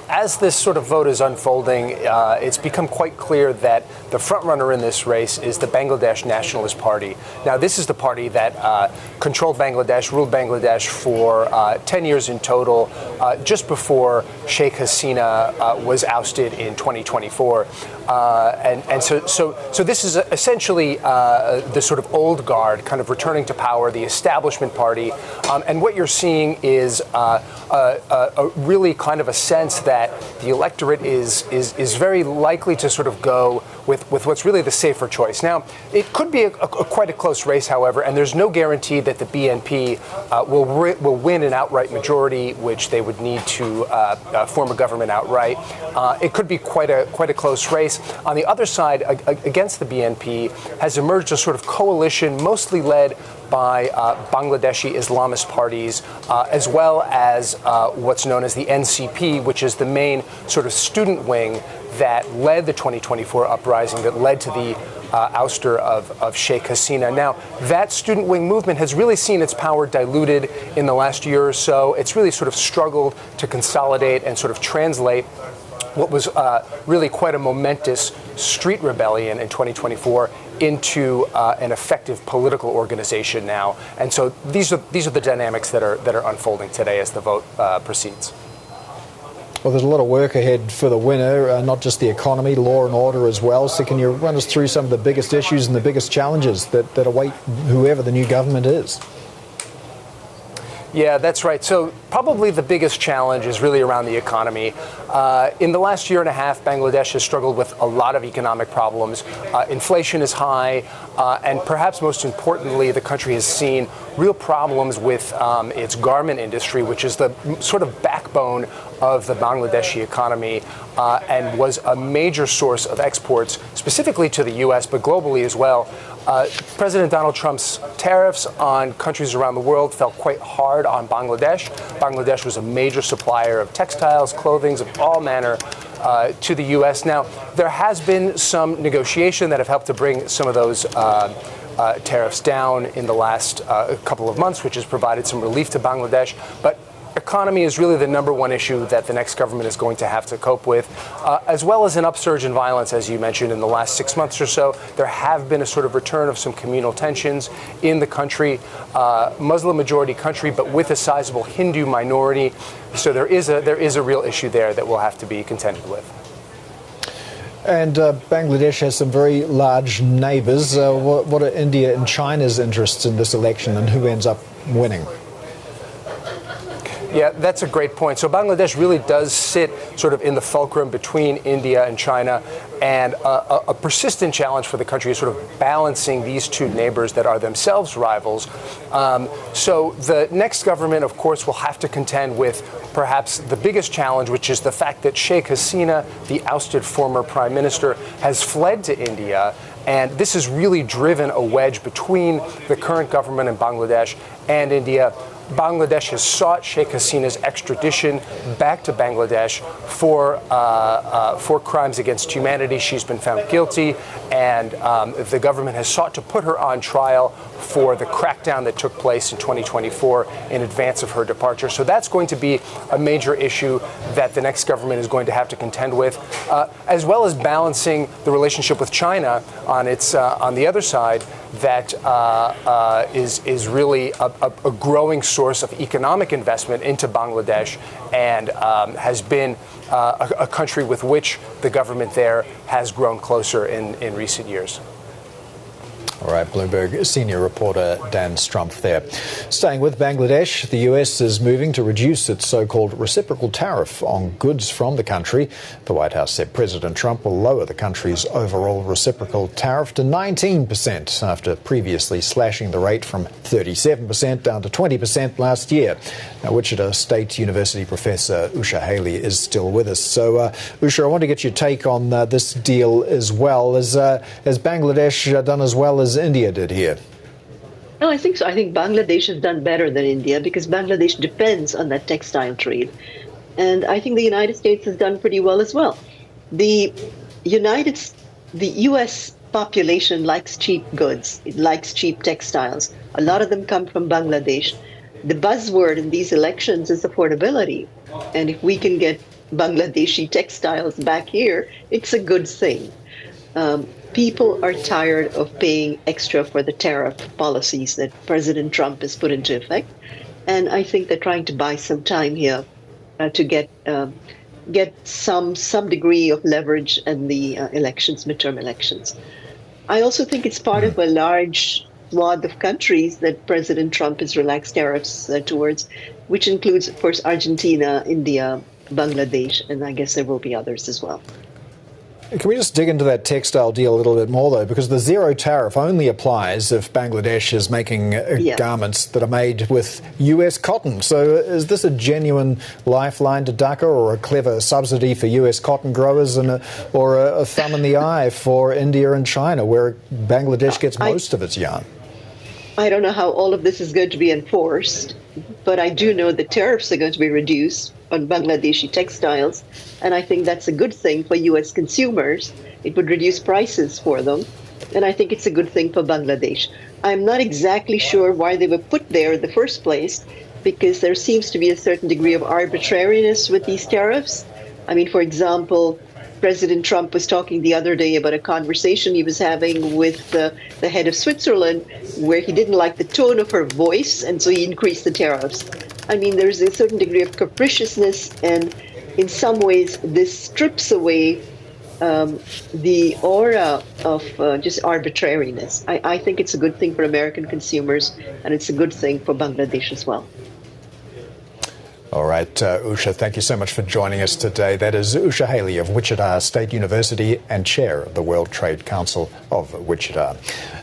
as this sort of vote is unfolding, it's become quite clear that the frontrunner in this race is the Bangladesh Nationalist Party. Now, this is the party that controlled Bangladesh, ruled Bangladesh for 10 years in total, just before Sheikh Hasina was ousted in 2024. So this is essentially the sort of old guard kind of returning to power, the establishment party. And what you're seeing is a really kind of a sense that the electorate is very likely to sort of go with what's really the safer choice. Now, it could be quite a close race, however, and there's no guarantee that the BNP will win an outright majority, which they would need to form a government outright. It could be quite a close race. On the other side, against the BNP, has emerged a sort of coalition mostly led by Bangladeshi Islamist parties, as well as what's known as the NCP, which is the main sort of student wing that led the 2024 uprising, that led to the ouster of Sheikh Hasina. Now, that student wing movement has really seen its power diluted in the last year or so. It's really sort of struggled to consolidate and sort of translate what was really quite a momentous street rebellion in 2024 into an effective political organization now. And so these are the dynamics that are unfolding today as the vote proceeds. Well, there's a lot of work ahead for the winner, not just the economy, law and order as well. So can you run us through some of the biggest issues and the biggest challenges that await whoever the new government is? Yeah, that's right. So probably the biggest challenge is really around the economy. In the last year and a half, Bangladesh has struggled with a lot of economic problems. Inflation is high, and perhaps most importantly, the country has seen real problems with its garment industry, which is the sort of backbone of the Bangladeshi economy and was a major source of exports, specifically to the U.S., but globally as well. President Donald Trump's tariffs on countries around the world fell quite hard on Bangladesh. Bangladesh was a major supplier of textiles, clothing, of all manner to the U.S. Now, there has been some negotiation that have helped to bring some of those tariffs down in the last couple of months, which has provided some relief to Bangladesh. But economy is really the number one issue that the next government is going to have to cope with, as well as an upsurge in violence, as you mentioned, in the last 6 months or so. There have been a sort of return of some communal tensions in the country, Muslim-majority country, but with a sizable Hindu minority. So there is a real issue there that we'll have to be contended with. And Bangladesh has some very large neighbours. What are India and China's interests in this election, and who ends up winning? Yeah, that's a great point. So Bangladesh really does sit sort of in the fulcrum between India and China, and a persistent challenge for the country is sort of balancing these two neighbors that are themselves rivals. So the next government, of course, will have to contend with perhaps the biggest challenge, which is the fact that Sheikh Hasina, the ousted former prime minister, has fled to India. And this has really driven a wedge between the current government in Bangladesh and India. Bangladesh has sought Sheikh Hasina's extradition back to Bangladesh for crimes against humanity. She's been found guilty, and the government has sought to put her on trial for the crackdown that took place in 2024 in advance of her departure. So that's going to be a major issue that the next government is going to have to contend with, as well as balancing the relationship with China on the other side. That is really a growing source of economic investment into Bangladesh, and has been a country with which the government there has grown closer in recent years. All right, Bloomberg senior reporter Dan Strumpf there. Staying with Bangladesh, the US is moving to reduce its so-called reciprocal tariff on goods from the country. The White House said President Trump will lower the country's overall reciprocal tariff to 19% after previously slashing the rate from 37% down to 20% last year. Now, Wichita State University professor Usha Haley is still with us. So, Usha, I want to get your take on this deal as well. Has Bangladesh done as well as India did here? No, I think so. I think Bangladesh has done better than India because Bangladesh depends on that textile trade. And I think the United States has done pretty well as well. The U.S. population likes cheap goods. It likes cheap textiles. A lot of them come from Bangladesh. The buzzword in these elections is affordability. And if we can get Bangladeshi textiles back here, it's a good thing. People are tired of paying extra for the tariff policies that President Trump has put into effect. And I think they're trying to buy some time here to get some degree of leverage in the midterm elections. I also think it's part of a large swath of countries that President Trump has relaxed tariffs towards, which includes, of course, Argentina, India, Bangladesh, and I guess there will be others as well. Can we just dig into that textile deal a little bit more, though? Because the zero tariff only applies if Bangladesh is making garments that are made with U.S. cotton. So is this a genuine lifeline to Dhaka or a clever subsidy for U.S. cotton growers or a thumb in the eye for India and China, where Bangladesh gets most of its yarn? I don't know how all of this is going to be enforced, but I do know that tariffs are going to be reduced on Bangladeshi textiles, and I think that's a good thing for U.S. consumers. It would reduce prices for them, and I think it's a good thing for Bangladesh. I'm not exactly sure why they were put there in the first place, because there seems to be a certain degree of arbitrariness with these tariffs. I mean, for example, President Trump was talking the other day about a conversation he was having with the head of Switzerland, where he didn't like the tone of her voice, and so he increased the tariffs. I mean, there's a certain degree of capriciousness, and in some ways, this strips away the aura of just arbitrariness. I think it's a good thing for American consumers, and it's a good thing for Bangladesh as well. All right, Usha, thank you so much for joining us today. That is Usha Haley of Wichita State University and chair of the World Trade Council of Wichita.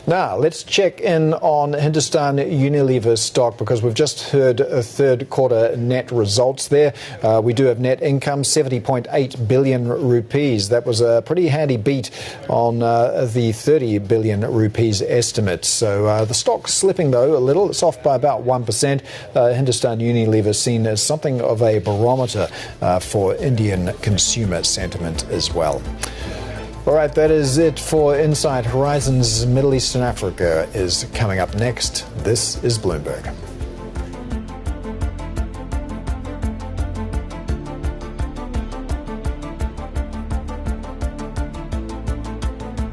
Now, let's check in on Hindustan Unilever stock because we've just heard third quarter net results there. We do have net income, 70.8 billion rupees. That was a pretty handy beat on the 30 billion rupees estimate. So the stock's slipping, though, a little. It's off by about 1%. Hindustan Unilever seen as something of a barometer for Indian consumer sentiment as well. All right, that is it for Inside Horizons. Middle East and Africa is coming up next. This is Bloomberg.